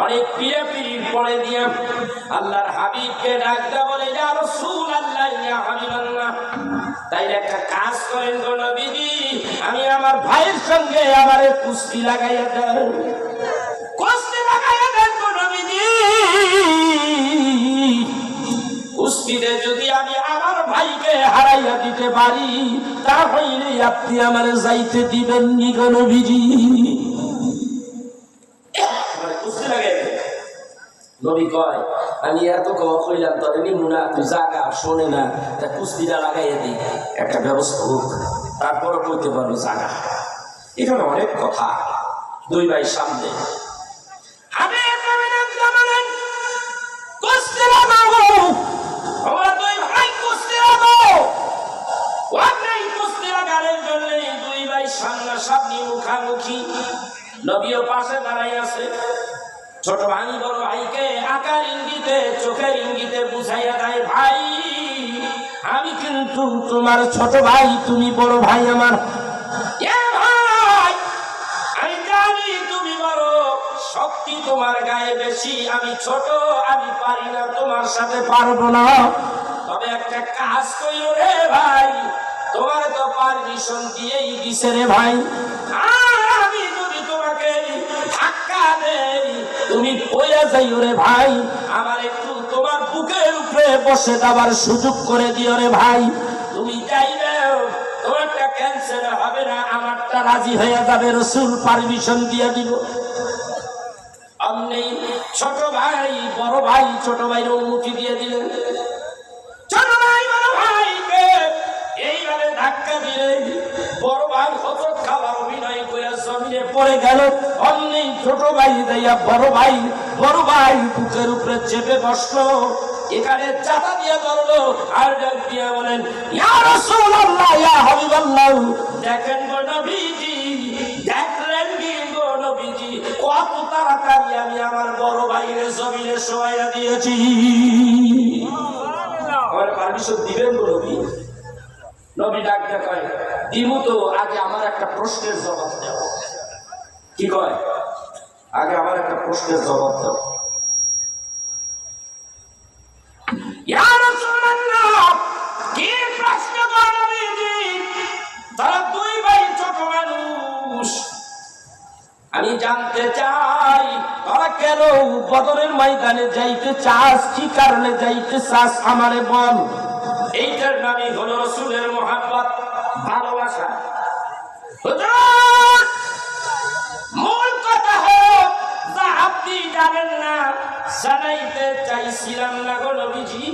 অনেক পিড়াপিড়ির পরে দিয়ে আল্লাহর হাবিবকে ডাকতে বলে, ইয়া রাসূলুল্লাহ, ইয়া হাবিবাল্লাহ, তাইলে একটা কাজ করেন গো নবীজি, আমি আমার ভাইয়ের সঙ্গে আমারে কুস্তি লাগাইয়া দেন, কুস্তি লাগাইয়া দেন গো নবীজি। কুস্তিতে যদি আমি আমার ভাইকে হারাইয়া দিতে পারি তাহলে আপনি আমারে যাইতে দিবেন নি গো নবীজি? কুস্তি লাগাই নবী কয়, আমি এত কথা কইলাম তোরে নিমুনা, তুই জাগা শোনে না, তা কুস্তিটা লাগাইয়া দিই, একটা ব্যবস্থা হোক, তারপরও কইতে পারবো জাগা। এখানে অনেক কথা। দুই ভাই সামনে, আমি কুস্তি লাগাবো, আমরা দুই ভাই কুস্তি লাগাবো। ওই কুস্তি লাগানোর জন্য দুই ভাই সামনাসামনি মুখামুখি। নবীও পাশে দাঁড়াই আছে। ছোট ভাই বড় ভাইকে আকার ইঙ্গিতে, চোখের ইঙ্গিতে বুঝাইয়া দেয়, ভাই আমি কিন্তু তোমার ছোট ভাই, তুমি বড় ভাই আমার। ভাই আমি জানি তুমি বড়, শক্তি তোমার গায়ে বেশি, আমি ছোট, আমি পারি না, তোমার সাথে পারবো না। তবে একটা কাজ কইরো রে ভাই, তোমার তো পারমিশন দিয়েই দিছে রে ভাই, আমি যদি তোমাকে ধাক্কা দেই তুমি পড়ে যাইও রে ভাই, আমার একটু তোমার বুকের উপরে বসে দেওয়ার সুযোগ করে দিও রে ভাই। তুমি চাইবে তোমারটা ক্যান্সেল হবে না, আমারটা রাজি হয়ে যাবে, রাসূল পারমিশন দিয়ে দিব। অমনি ছোট ভাই বড় ভাই ছোট ভাইয়ের অনুমতি দিয়ে দিলেন। ছোট ভাই বড় ভাইকে এইভাবে ধাক্কা দিলে বড় ভাই হযরত খাবার অভিনয় করে জমিনে পড়ে গেল। অমনি ছোট ভাই যাইয়া বড় ভাই বুকের উপরে চেপে বসলো, এখানে চাটা দিয়ে ধরলো আর ডাক দিয়ে বলেন, ইয়া রাসূলুল্লাহ, ইয়া হাবিবাল্লাহ, দেখেন গো নবীজি, দেখলেন কি গো নবীজি, কত তাড়াতাড়ি আমি আমার বড় ভাইয়ের জমিনে শোয়াইয়া দিয়েছি। আমার পারমিশন দিবেন গো নবী? নবী ডাক দিয়ে কয়, দিমু তো, আগে আমার একটা প্রশ্নের জবাব দাও। কি কয়? আগে আমার একটা প্রশ্নের জবাব দাও। ইয়া রাসূলুল্লাহ, কি প্রশ্ন গো নবীজি? তারা দুই ভাই ছোট মানুষ, আমি জানতে চাই তোরা কেন বদরের ময়দানে যাইতে চাস, কি কারণে যাইতে চাস আমারে বল। এইটার নামই হলো রাসূলের মহব্বত, ভালোবাসা। হুজুর, মূল কথা হোক যা আপনি জানেন না, জানাইতে চাইছিলাম না গো নবীজি,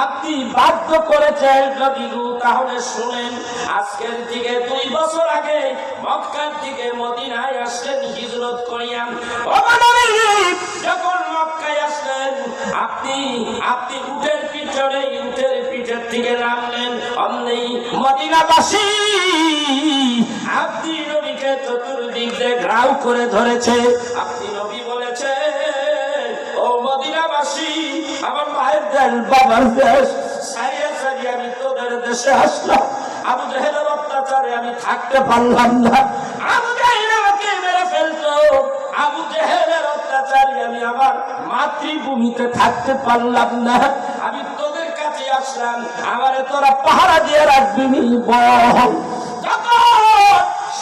আপনি বাধ্য করেছেন যদি তাহলে শুনেন। আজকের থেকে 2 বছর আগে মক্কার থেকে মদিনায় আসলেন হিজরত করিয়া। যখন মক্কায় আসলেন আপনি উটের পিছনে, উটের পিঠের থেকে নামলেন। অমনি মদিনাবাসী আপনি নবীকে চতুর্দিক দিয়ে ঘেরাও করে ধরেছে। আপনি নবী বলেছেন, ও মদিনাবাসী, আমার মায়ের দেশ বাবার দেশ সারিয়া সারিয়া আমি তোদের দেশে আসলাম, আবু জেহেলের অত্যাচারে আমি থাকতে পারলাম না, আবু জেহেল আমাকে মেরে ফেলতো, আবু জেহেলের অত্যাচারে আমি আমার মাতৃভূমিতে থাকতে পারলাম না, আমি তোদের কাছে আসলাম, আমারে তোরা পাহারা দিয়ে রাখবি নি বল।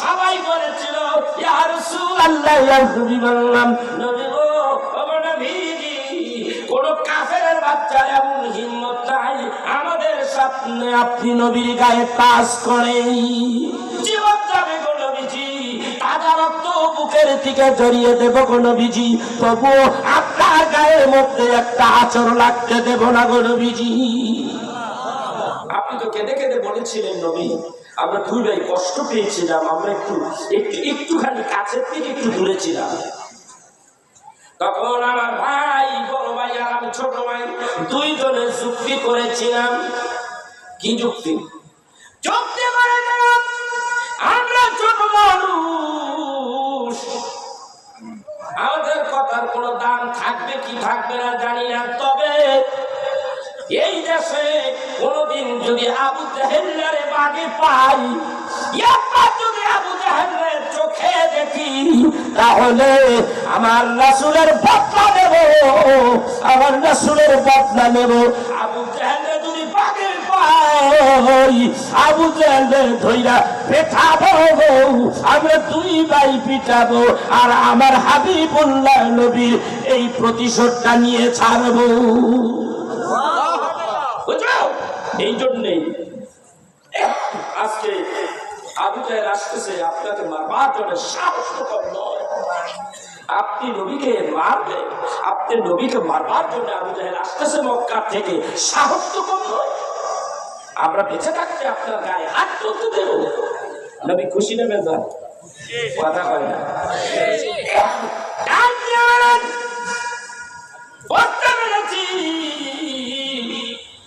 সবাই বলেছিল, ইয়া রাসূলুল্লাহ, ইয়া হাবিবাল্লাহ, নবী গো, কোন কাফেরের বাচ্চা এমন হিম্মত নাই আমাদের সামনে আপনি নবীর গায়ে টাচ করে জীবন যাবে গো নবীজি, তাজা রক্ত বুকের থেকে জড়িয়ে দেব গো নবীজি, তবু আপনার গায়ের মধ্যে একটা আচর লাগতে দেব না গো নবীজি। আপনি তো কেঁদে কেঁদে বলেছিলেন নবী আমরা দুই ভাই কষ্ট পেয়েছিলাম, আমরা একটুখানি কাছের থেকে একটু দূরে ছিলাম। তখন আমার ভাই, বড় ভাই আর আমি ছোট ভাই দুইজনে যুক্তি করেছিলাম। কি যুক্তি? যুক্তি করেছিলাম আমরা ছোট মানুষ, আমাদের কথার কোনো দাম থাকবে কি থাকবে না জানি না, তবে এই দেশে কোনদিন যদি আবু জাহেলের বাগে পাই, একবার যদি আবু জাহেলের চোখে দেখি, তাহলে আমার রাসূলের বদলা নেব, আমার রাসূলের বদলা নেব। আবু জাহেলের যদি বাগে পাই, আবু জাহেলের ধইরা পেটাবো, আমরা দুই ভাই পিটাবো, আর আমার হাবিবুল্লাহ নবীর এই প্রতিশোধটা নিয়ে ছাড়বো। এই জন্যই আজকে আবু জাহেল আসতেছে আপনাকে মারবার জন্য, সাহস তো কম নয়। আপনি নবীকে মারবেন, আপনি নবীকে মারবার জন্য আবু জাহেল আসতেছে মক্কা থেকে, সাহস তো কম নয়। আমরা বেঁচে থাকতে আপনার গায়ে হাত তুলতে দেব? নবী খুশি নেবেন না, কথা কয় না।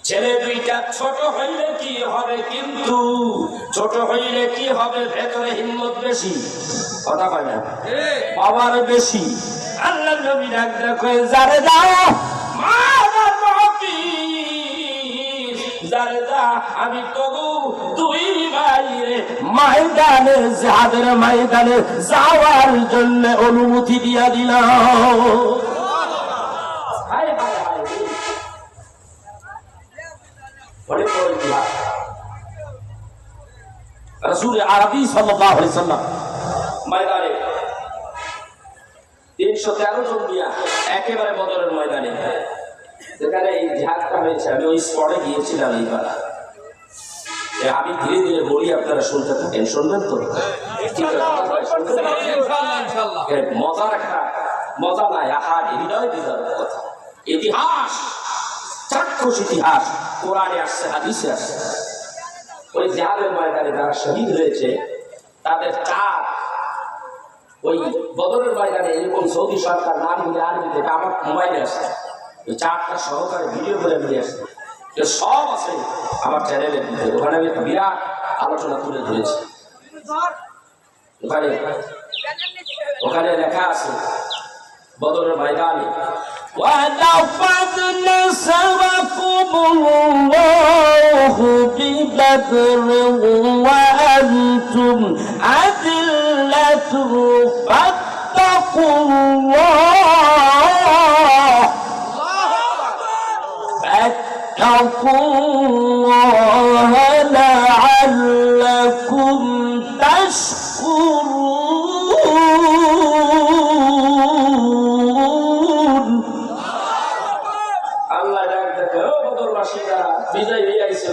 ছেলে দুইটা ছোট হইলে কি হবে, কিন্তু ছোট হইলে কি হবে, ভেতরে হিম্মত বেশি, কথা কয় না, পাওয়ার বেশি। আল্লাহ নবী ডাক দেখে যারে দাও আমি তবু দুই ভাইরে ময়দানে, জিহাদের ময়দানে যাওয়ার জন্য অনুমতি দিয়া দিলাম। রাসূল আরবি সাল্লাল্লাহু আলাইহি সাল্লাম ময়দানে 313 জন নিয়ে একেবারে বদরের ময়দানে, যেখানে এই জিহাদটা হয়েছে, আমি ওই স্পটে গিয়েছিলাম। এইবার আমি ধীরে ধীরে বলি, আপনারা শুনতে থাকেন, শুনবেন তো? মজার একটা মজা নাই, আহার হৃদয় বিদার কথা, ইতিহাস, চাক্ষুষ ইতিহাস, কোরআনে আসছে, হাদিসে আসছে। ওই জিহাদের ময়দানে যারা শহীদ হয়েছে তাদের চার, ওই বদরের ময়দানে এরকম সৌদি সরকার নামগুলি আরবিতে, আমার মোবাইলে আসছে, ওই চারটা সহকারে ভিডিও করে নিয়ে আসছে, সব আছে আমার চ্যানেলের ভিতরে। ওখানে আমি একটা বিরাট আলোচনা তুলে ধরেছি। ওখানে লেখা আছে বদরের ময়দানে وَلَقَدْ نَصَرَكُمُ اللَّهُ بِبَدْرٍ وَأَنْتُمْ أَذِلَّةٌ فَاتَّقُوا اللَّهَ لَعَلَّكُمْ تَشْكُرُونَ। আল্লাহ ডাক দেখে, ও বদরবাসীরা, বিজয় হয়ে আইছো,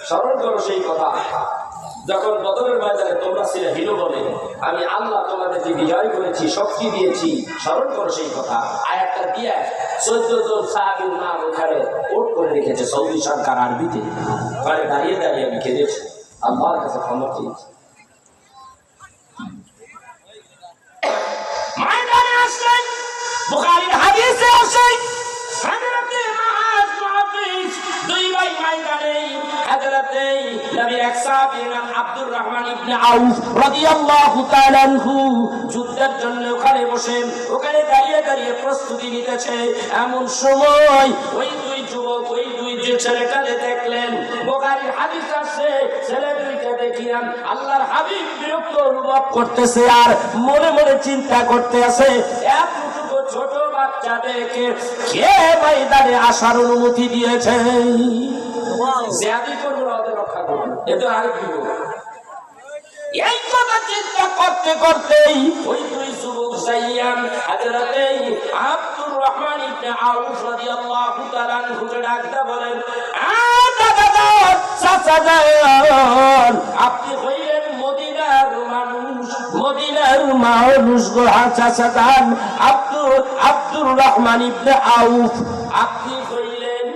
স্মরণ করো সেই কথা যখন বদরের ময়দানে তোমরা ছিলে হিরো বলে, আমি আল্লাহ তোমাদেরকে বিজয় করেছি, শক্তি দিয়েছি, স্মরণ করো সেই কথা। আয়াতটা দিয়ে 14 জন সাহাবীর নাম ওখানে কোট করে রেখেছে সৌদি সরকার আরবিতে। ওখানে দাঁড়িয়ে দাঁড়িয়ে আমি কেঁদেছি, আল্লাহর কাছে ক্ষমা চেয়েছি। ময়দানে আসলেন, বুখারীর হাদিসে আছে, হযরতে মুআজ মুহাদ্দিস দুই ভাই ময়দানে, হযরতে নবীর এক সাহাবী নাম আব্দুর রহমান ইবনে আউফ রাদিয়াল্লাহু তাআলা আনহু যুদ্ধের জন্য ওখানে বসেন, ওখানে দাঁড়িয়ে দাঁড়িয়ে প্রস্তুতি নিতেছে। এমন সময় ওই দুই যুবক, ওই দুই যে ছেলেটাকে দেখলেন, বুখারীর হাদিস আছে, ছেলে দুইটা দেখিলাম আল্লাহর হাবিব বিরক্ত অনুভব করতেছে আর মনে মনে চিন্তা করতে আছে, এতটুকু ছোট বাচ্চাদেরকে কে ময়দানে আসার অনুমতি দিয়েছে? জিয়াদি করবো না, ওদের রক্ষা করবো, এটা আরেক বিপদ। এই কথা চিন্তা করতে করতেই ওই দুই যুবক যাইয়ান হযরতে আব্দুর রহমান ইবনে আউফ রাদিয়াল্লাহু তাআলা আনহুকে ডাকতে বলেন, আপনি হইলেন মদিনার মানুষ, মদিনার মানুষ গো, চাচা যান, আব্দুর রহমান ইবনে আউফ, আপনি হইলেন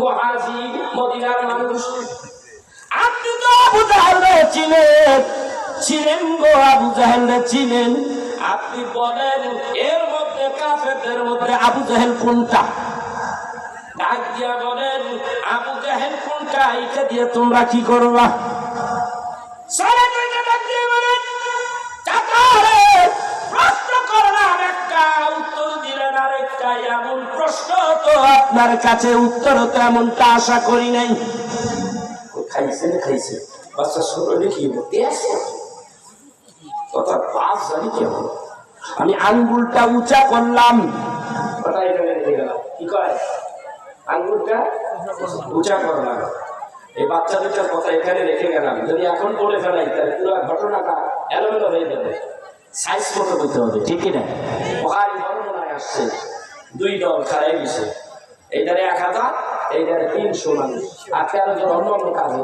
মুহাজির, মদিনার মানুষ। আপনি তো আবু জাহেলকে চিনেন গো, আবু জাহেলকে চিনেন। আপনি বলেন এর মধ্যে কাফেরদের মধ্যে আবু জাহেল কোনটা? ডাক দিয়া বলেন আবু জাহেল কোনটা? এটা দিয়ে তোমরা কি করবা? সারা দুইটা ডাক দিয়ে বলেন কাকারে প্রশ্ন করলাম একটা, উত্তর দিলেন আরেকটা। এমন প্রশ্ন তো আপনার কাছে উত্তর তো এমনটা আশা করি নাই। খাইছে বাচ্চা শরীরে কি হতে আছে কথা পাস জানি কেমন। আমি আঙ্গুলটা উঁচা করলাম, কি কয় আঙ্গুলটা উঁচা করলাম। এই বাচ্চা দুটার কথা এখানে রেখে গেলাম। যদি এখন পড়ে ফেলাই তাহলে পুরো ঘটনাটা এলোমেলো হয়ে যাবে। সাইজ মতো করতে হবে, ঠিক না? বুখারী বর্ণনায় আসছে দুই দল খারাই গেছে, এইটারে 1000, এইটারে 300 মানুষ। আর 13 জন অন্য অন্য কাজে।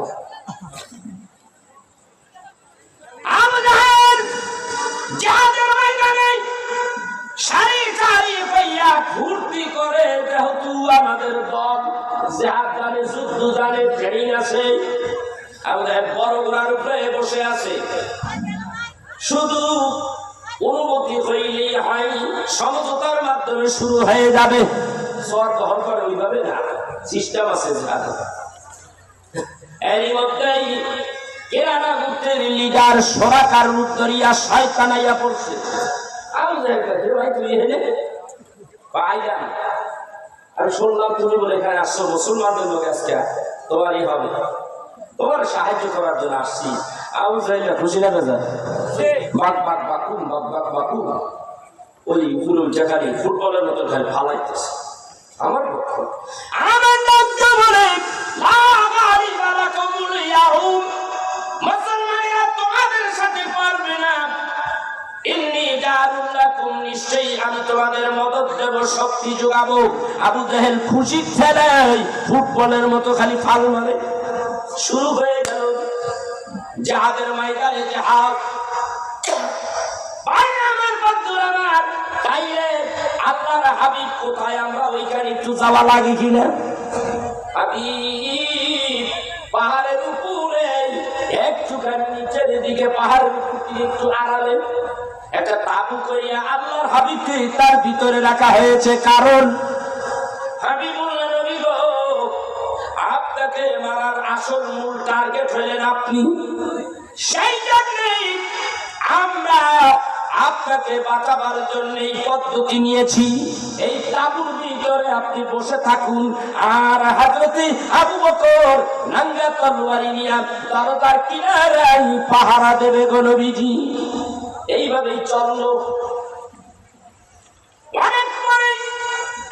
আবু জাহেল জিহাদের ময়দানে সারি সারি হইয়া ফুর্তি করে, যেহেতু আমাদের দল জিহাদ জানে, যুদ্ধ জানে, ট্রেনিং আছে। আবু জাহেল বড় ঘোড়ার উপরে বসে আছে। শুধু অনুমতি হইলেই হয়, সমঝোতার মাধ্যমে শুরু হয়ে যাবে। সর দহন করে ওইভাবে না, সিস্টেম আছে জিহাদ। এরই মধ্যেই কেরানা গোত্রের লিডার সরাকার রূপ ধরিয়া শয়তান আইয়া পড়ছে। আবু জাহেল কাছে ভাই তুই এনে পাইলা, আমি শুনলাম তুমি বলে এখানে আসছো মুসলমানদের লোক, আজকে তোমারই হবে, তোমার সাহায্য করার জন্য আসছি। আবু জাহেল খুশি না বেজা? বাক বাক বাকুম বাক বাক বাকুম ওই পুরো জায়গায় ফুটবলের মতো খেল ফালাইতেছে। আমার পক্ষ আমার লজ্জা বলে মুসলমানেরা তোমাদের সাথে পারবে না। ইন্নী জাআলুল লাকুম, নিশ্চয়ই আমি তোমাদের মদদ দেব, শক্তি যোগাবো। আবু জাহেল খুশির ঠেলায় ফুটবলের মতো খালি ফাল মারে। শুরু হয়ে গেল জিহাদের ময়দানে জিহাদ। ভাই আমার বন্ধুরা আমার, তাইলে আল্লাহর হাবিব কোথায়, আমরা ওইখানে একটু যাওয়া লাগে কিনা? হাবিব পাহাড়ের উপরে একটুখানি নিচের দিকে, পাহাড়ের উপর একটু আড়ালে একটা তাবু করিয়া আল্লাহর হাবিবকে তার ভিতরে রাখা হয়েছে। কারণ হাবিবুল্লাহ নবী গো, আপনাকে মারার আসল মূল টার্গেট হলেন আপনি। সেই জন্যই আমরা আপনাকে বাঁচাবার জন্য এই পদ্ধতি নিয়েছি। এই তাঁবুর ভিতরে আপনি বসে থাকুন, আর হযরতে আবু বকর নাঙ্গা তলোয়ারি নিয়ে দরজার কিনারায় পাহারা দেবে গো নবীজি। এইভাবেই চলল। অনেক পরে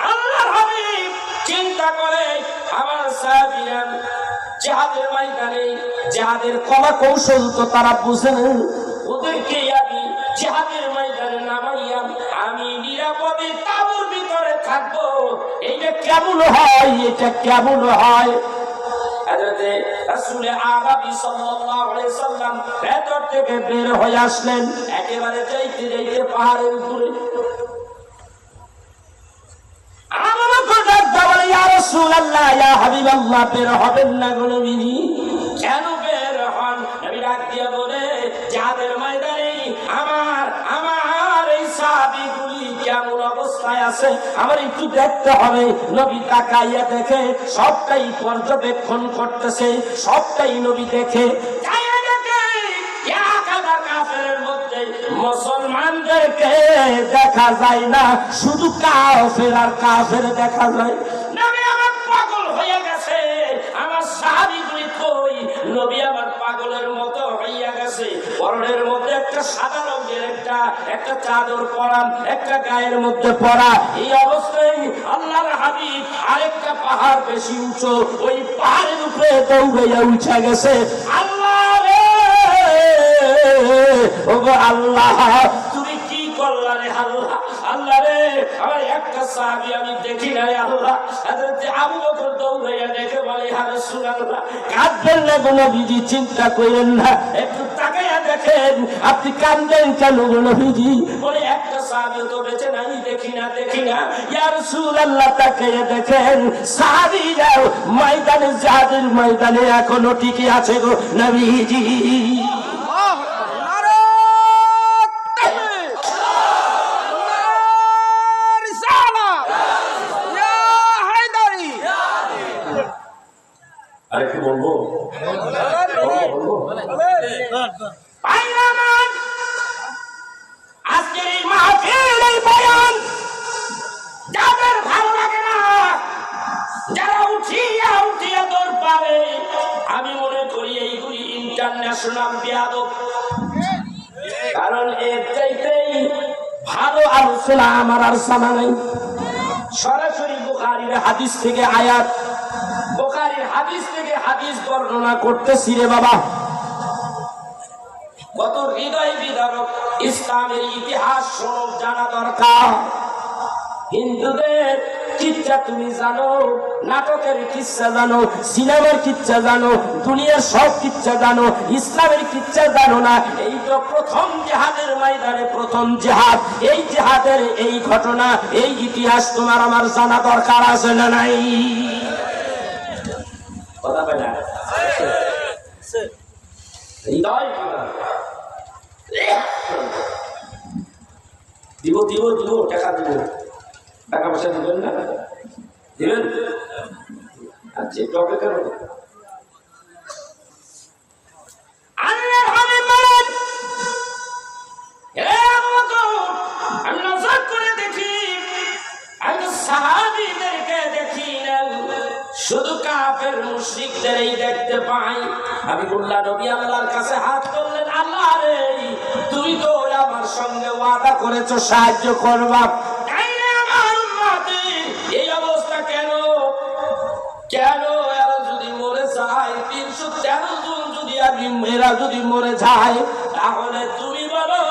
আল্লাহর হাবিব চিন্তা করে, আমার সাহাবীরা জিহাদের ময়দানে জিহাদের কলা কৌশল তো তারা বুঝে না, ওদেরকে আমি জিহাদের ময়দানে নামাইয়া আমি নিরাপদে তাঁবুর ভিতরে থাকবো। এইটা কেমন হয়? এটা কেমন হয়? হযরতে রাসূল আরবী সাল্লাল্লাহু আলাইহি সাল্লাম ভেতর থেকে বের হয়ে আসলেন, একেবারে যাইতে যাইতে পাহাড়ের উপরে। আমার কথা বলে, ইয়া রাসূলুল্লাহ, ইয়া হাবিবাল্লাহ, বের হবেন না গো নবীজি। কেন বের হন? নবী ডাক দিয়া বলে, জিহাদের ময়দানে আমার এই সাহাবীগুলি কেমন অবস্থায় আছে আমার একটু দেখতে হবে। নবী তাকাইয়া দেখে, সবটাই পর্যবেক্ষণ করতেছে, সবটাই নবী দেখে। মুসলমানদেরকে দেখা যায় না, শুধু কাফের আর কাফের দেখা যায়। নবী আমার পাগল হয়ে গেছে, আমার সাহাবীগুলি কই? নবী আমার পাগলের মতো হইয়া গেছে। পরনের মধ্যে একটা সাদা রঙের একটা চাদর পরা, একটা গায়ের মধ্যে পরা। এই অবস্থায় আল্লাহর হাবিব আরেকটা পাহাড় বেশি উঁচু, ওই পাহাড়ের উপরে দৌড়াইয়া উঠা গেছে। আল্লাহ রে, ওগো আল্লাহ, তুমি কি করলা রে? আল্লাহ, আল্লাহ রে, আমার একটা সাহাবী আমি দেখি না আল্লাহ। হযরত আবু বকর দৌড়াইয়া দেখে বলে ইয়া রাসূলুল্লাহ, কাঁদবেন না গো নবীজি, চিন্তা করেন না, একটু তাকাইয়া দেখেন আপনি কাঁদবেন কেন গো নবীজি? বলে একটা সাহাবী তো বেঁচে নাই, দেখি না। ইয়া রাসূলুল্লাহ, তাকাইয়া দেখেন সাহাবীরা ময়দানে, জিহাদের ময়দানে এখনো টিকে আছে গো নবীজি। আরে কি বলবো? আজকের এই মাহফিল, এই বয়ান যাদের ভালো লাগে না, যারা উঠিয়া দৌড় পাবে, আমি মনে করি এইগুলি ইন্টারন্যাশনাল বেয়াদব। কারণ এর চাইতেই ভালো আলোচনা আমার আর জানা নেই। সরাসরি বুখারীর হাদিস থেকে আয়াত, বুখারীর হাদিস থেকে হাদিস বর্ণনা করতেছি রে বাবা। কত হৃদয় বিদারক ইসলামের ইতিহাস সব জানা দরকার। হিন্দুদের কিচ্ছা তুমি জানো, নাটকের কিচ্ছা জানো, সিনেমার কিচ্ছা জানো, দুনিয়ার সব কিচ্ছা জানো, ইসলামের কিচ্ছা জানো না। এই তো প্রথম জিহাদের ময়দানে প্রথম জিহাদ, এই জিহাদের এই ঘটনা, এই ইতিহাস তোমার আমার জানা দরকার আছে না নাই? কথা বলে না দিব টাকা দিব, টাকা পয়সা দিবেন না? দিবেন? আচ্ছা, টবে কেন? আমি নজর করে দেখি, আমি সাহাবীদেরকে দেখি না, শুধু কাফের মুশরিকদেরই দেখতে পাই। আমি বললাম নবী আল্লাহর কাছে হাত করলেন, আল্লাহ রে, তুমি তো আমার সঙ্গে ওয়াদা করেছো সাহায্য করবা, এই অবস্থা কেন? এরা যদি মরে যায়, 313 জন যদি এরা যদি মরে যায়, তাহলে তুমি বলো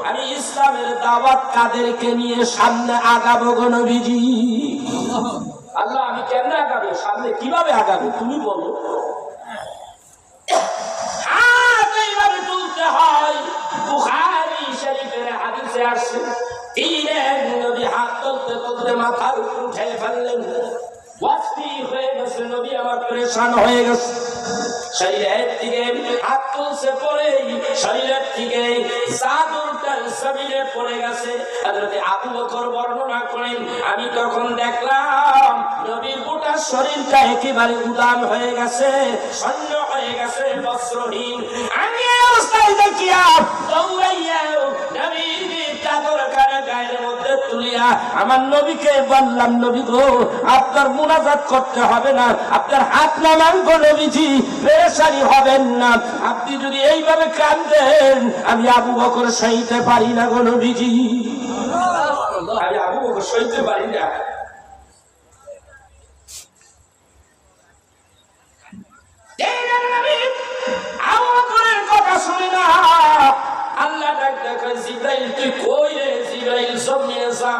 আমি ইসলামের দাওয়াত কাদেরকে নিয়ে সামনে আগাবো গো নবীজি? আল্লাহ, আমি কেমনে আগাবো, সামনে কিভাবে আগাবো তুমি বলো। এইভাবে তুলতে হয়। বুখারী শরীফের হাদিসে আসছে, নবী হাত তুলতে মাথার উপর উঠে ফেললেন, ওয়াসফি হয়ে গেছে নবী, আমার পরেশান হয়ে গেছে। শরীরের দিকে হাত তুলছে, পরে শরীরের দিকে চাদরটা জমিনে পড়ে গেছে। হযরত আবু বকর বর্ণনা করেন, আমি তখন দেখলাম নবীর গোটা শরীরটা একেবারে উদাম হয়ে গেছে, শূন্য হয়ে গেছে, বস্ত্রহীন। আমি এই অবস্থায় দেখিয়া দৌড়াইয়া নবীর চাদরখানা গায়ের মধ্যে তুলিয়া আমার নবীকে বললাম, নবী গো, আপনার মুনাজাত করতে হবে না, আপনার হাত নামান গো নবীজি, পেরেশানি হবেন না। আপনি যদি এইভাবে কাঁদেন, আমি আবু বকর সইতে পারি না গো নবীজি, আমি আবু বকর সইতে পারি না। আবু বকরের কথা শুনে না, আল্লাহ ডাক দেখে, জিবরাইল তুই কই রে? জিবরাইল জমিয়ে যা,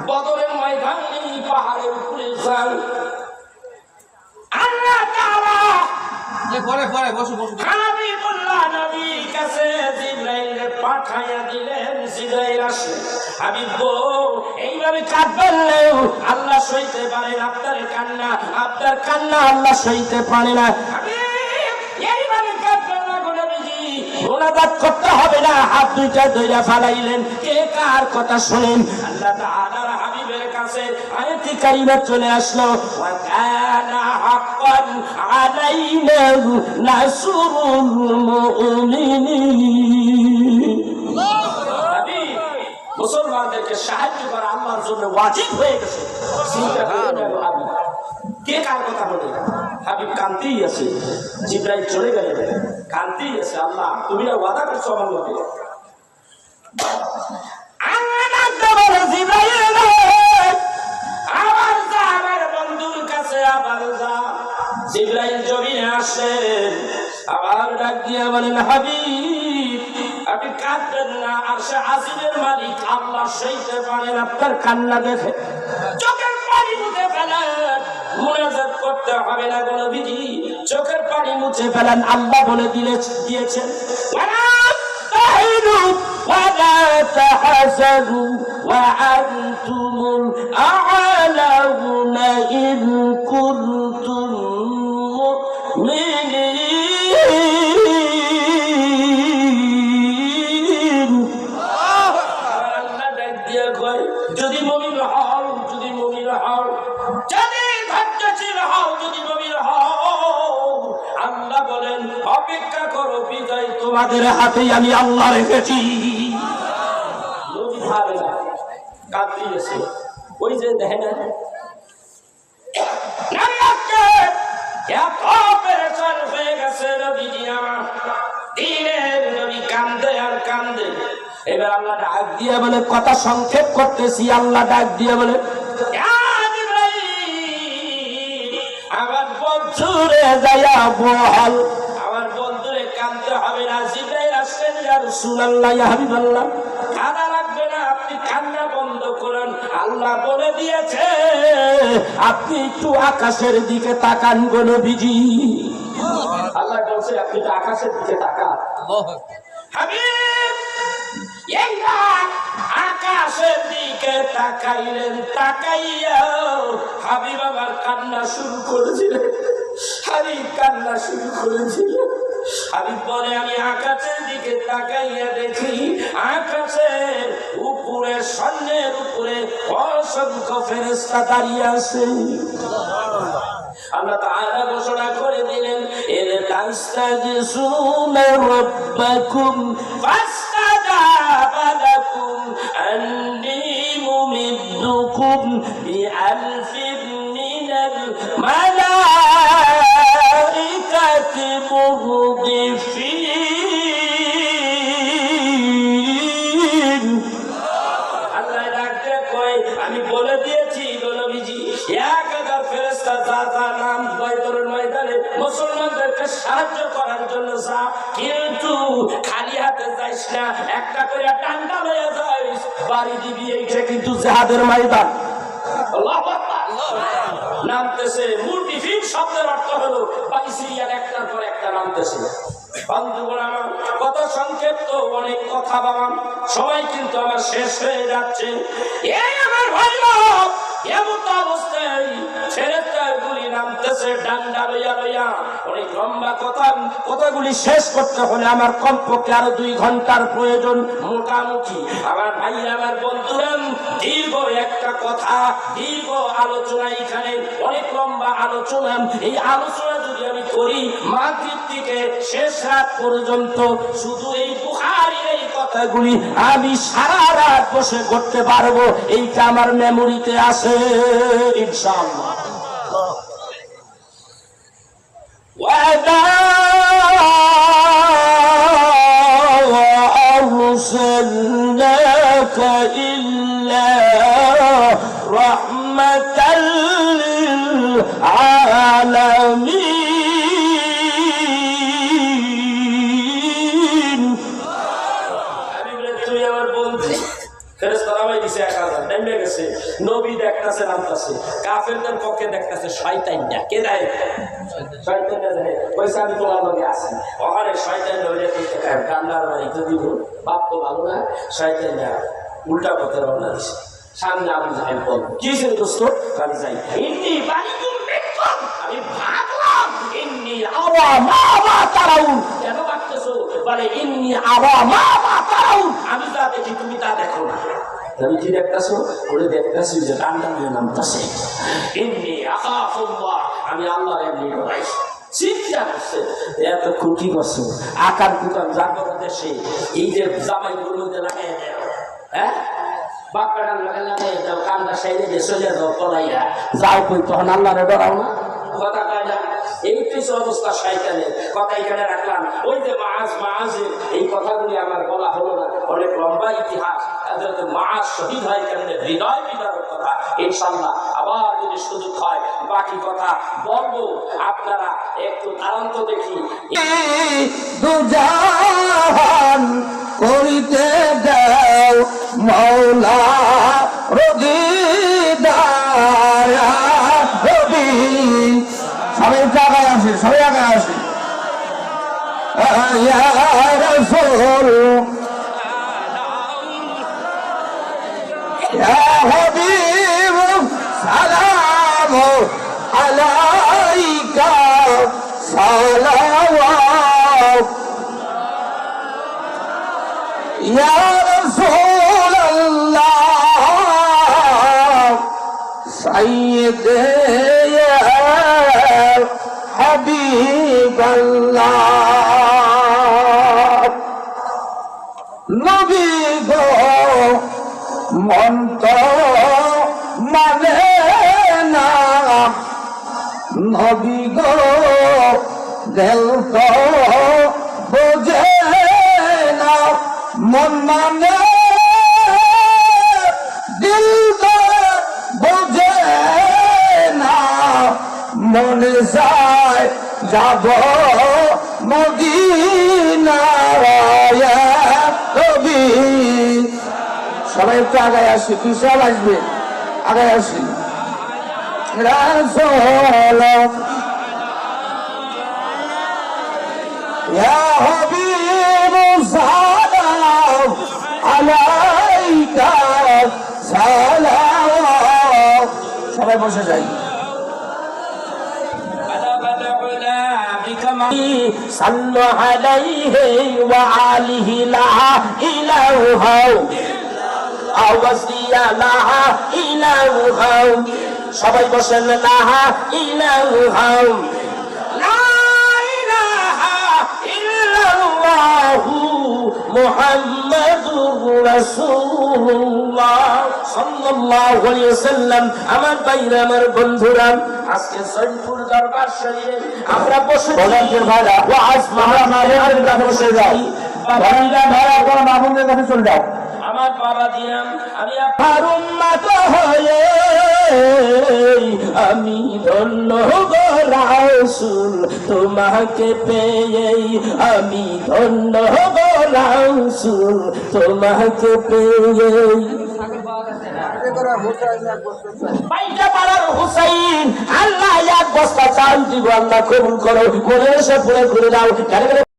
বদরের ময়দানে পাহাড়ের উপরে যান। আল্লাহ তাআলা পরে বসো আমি বললাম নবীর কাছে জিবরাইলকে পাঠাইয়া দিলেন। জিবরাইল আসে, আমি এইভাবে কাঁদবেন আল্লাহ সইতে পারে না, আপনার কান্না আল্লাহ সইতে পারে না। আমি এইভাবে কাঁদবেন না গো নবীজি, মুনাজাত করতে হবে না, হাত দুইটা ধইরা ফালাইলেন। কে কার কথা শুনেন? আল্লাহ তাআলার হাবিবের কাছে আয়াতে কারিমা চলে আসলো, ওয়া কানা হাক্কান আলাইনা নাসরুল মুমিনিন। মুসলমানদেরকে সাহায্য করা আল্লাহর জন্য ওয়াজিব হয়ে গেছে। কে কার কথা বলে? হাবিব কান্তেই আছে, জিবরাইল চলে গেলেন, কান্তেই আছে। আল্লাহ, তুমি না ওয়াদা করছো আমার লোকে। আবার যা আমার বন্ধুর কাছে, আবার যা। জিবরাইল জমিনে আসেন, আবার ডাক দিয়ে বলেন, হাবিব আপনি কাঁদবেন না, আরশে আজিমের মালিক আল্লাহ সইতে পারেন আপনার কান্না দেখে। মুনাজাত করতে হবে না গো নবীজি, চোখের পানি মুছে ফেলেন। আল্লাহ বলে দিয়েছেন ولا تحزنوا وأنتم الأعلون إن كنتم مؤمنين যদি মুমিন হও, যদি মুমিন হও, যদি ধৈর্যশীল হও, যদি মুমিন হও, আল্লাহ বলেন অপেক্ষা করো, বিজয় তোমাদের হাতে আমি আল্লাহ রেখেছি। নবী ভাবে না, কাঁদিয়েছে। ওই যে দেখেন এত পেরেশান হয়ে গেছে নবীজি আমার, দিনের নবী কান্দে আর কান্দে। এবার আল্লাহ ডাক দিয়ে বলে, কথা সংক্ষেপ করতেছি, আল্লাহ ডাক দিয়ে বলে আমার বন্ধুরে যাইয়া বল, আমার বন্ধুরে কান্দতে হবে না। জিবরাইল আসলেন, ইয়া রাসূলুল্লাহ, ইয়া হাবিবাল্লাহ, কাঁদা লাগবে না, আপনি কান্না বন্ধ করুন। আল্লাহ বলে দিয়েছে আপনি একটু আকাশের দিকে তাকান গো নবীজি। আল্লাহ বলছে আপনি তো আকাশের দিকে তাকান। হাবিব আকাশের দিকে তাকাইলেন, তাকাইয়া হাবিব আবার কান্না শুরু করেছিলেন। হাবিব কান্না শুরু করেছিলেন। হাবিব বলে আমি আকাশের দিকে তাকাইয়া দেখি আকাশের উপরে, স্বর্ণের উপরে অসংখ্য ফেরেশতা দাঁড়িয়ে আছে। আল্লাহ তাআলা ঘোষণা করে দিলেন ইন তাস্তাগিসুনা রাব্বাকুম ফাস্তাজাবা লাকুম আন্নী মুমিদ্দুকুম বিআলফিন মিনাল মালাইকাতি মুরদিফিন। আল্লাহ ডাকতে কয় আমি বলে দিয়েছি গো নবীজি 1000 ফেরেশতা যা যা নাম বদরের ময়দানে মুসলমানদেরকে সাহায্য করার জন্য যা, কিন্তু খালি হাতে যাইস না, একটা করে ডান্ডা লয়ে যাইস, বাড়ি দিবি। এইটা কিন্তু জিহাদের ময়দান। আল্লাহু আকবার। নামতেছে মুরদিফিন শব্দের অর্থ হলো বাইসিরিয়ার একটার পর একটা নামতেছে। বন্ধুগণ আমার, কথা সংক্ষিপ্ত, অনেক কথা বাবাম, সময় কিন্তু আমার শেষ হয়ে যাচ্ছে। এই আমার ভাই লোক, এমন অবস্থায় ফেরেশতাগুলি নামতেছে ডান্ডা লইয়া লইয়া। অনেক লম্বা কথা, কথাগুলি শেষ করতে হলে আমার কমপক্ষে আরো 2 ঘন্টার প্রয়োজন মোটামুটি। আমার ভাই, আমার বন্ধুরা, দীর্ঘ একটা কথা, দীর্ঘ আলোচনা, এখানে অনেক লম্বা আলোচনা। এই আলোচনা যদি আমি করি মাগরিব থেকে শেষ রাত পর্যন্ত, শুধু এই বুখারীর এই কথাগুলি আমি সারা রাত বসে করতে পারবো। এইটা আমার মেমোরিতে আছে ইনশাআল্লাহ। ওয়াদা আরসালনাকা ইল্লা রাহমাতাল লিল আলামিন। আমি বলে তুই আমার বন্ধু। ফেরেশতারা ভাই দিছে 1000 নেমে গেছে, নবী দেখতাছে নামতাছে, কাফেরদের পক্ষে দেখতাছে শয়তানটা। কে দেয়? শয়তানটা দেয়। কইছে আমি তোমার লগে আছি। ওখানে শয়তান হইলে কইতে কার কান্নার বাড়িতে দিব, বাপ তো ভালো না, শয়তানটা উল্টা পথে রওনা দিছে। সামনে আবু জাহেল বল, কি হইছে দোস্ত? কাল যাই ইন্নি বালিকুম বিকুম, আমি ভাগলাম ইন্নি আরা মা তারাউন। কেন ভাগতেছো? বলে ইন্নি আরা মা তারাউন, আমি যা দেখি তুমি তা দেখো না। আমি কি দেখতেছো? ওরে দেখতেছি যে ডান্ডা নিয়ে নামতেছে। ইন্নি আখাফুল্লাহ, আমি আল্লাহর এমনি ডরাই। চিন্তা করছে এত খুঁটি করছো, আকার কুকার জাগর দেশে এই যে জামাই গুলোতে লাগাই দেয়, হ্যাঁ বাক্কাটা লাগাই দাও, কান্দা সাইডে দিয়ে চলে যাও পলাইয়া যাও, কই তখন আল্লাহরে ডরাও না? কথা কয় না। এই কিছু অবস্থা শয়তানের কথা এখানে রাখলাম। ওই যে মাআজের এই কথাগুলি আমার বলা হলো না, অনেক লম্বা ইতিহাস। মাআজ শহীদ হয় কেমনে, হৃদয় বিদারক কথা। ইনশাআল্লাহ আবার যদি সুযোগ হয় বাকি কথা বলবো। আপনারা একটু তারান্ত দেখি। দুজাহান করিতে দাও মাওলা রদিদায়া রবি আসি, সবাই আগে আসি। ইয়া রাসূল ইয়া হাবিব সালাম আলাইকা সালাওয়াত ইয়া রাসূল আল্লাহ সাইয়্যিদে ইয়া হাবিবাল্লাহ। নবী গো মন তো মানে না, নবী গো দিল তো বোঝে না, মন মানে দিল তো বোঝে না, মনে চায় যাব মদিনায় নবী। সবাই একটু আগায় আসি, কি সব আসবে আগায় আসি। রাসূল ইয়া হাবিব সালাম আলাইকা সালাম। সবাই বসে যাই। صلوا عليه وآله لا إله أوصيا لا إله সবাই বসেন লা ইলাহা লা ইলাহা ইল্লাল্লাহু মুহাম্মাদুর রাসূলুল্লাহ সাল্লাল্লাহু আলাইহি ওয়াসাল্লাম। আমার ভাইরা, আমার বন্ধুরা, আজকে সৈয়দপুর দরবার শরীফে আমরা বসে বলেন ভাইরা, ওয়াজ মাহফিলের কাছে বসে যাই। ভাইরা ভাইরা কোন মাহফিলের কাছে চলে যাও। আমার বাবা দিয়াম আমি আপনার উম্মত হয়ে আমি ধন্য গো রাসূল, তোমাকে পেয়ে আমি ধন্য গো রাসূল, তোমাকে পেয়ে। পাইটা পাড়ার হুসাইন, আল্লাহ এক বস্তা চাল দিব, আল্লাহ কবুল করো, মনে এসে পুরে ঘুরে দাও।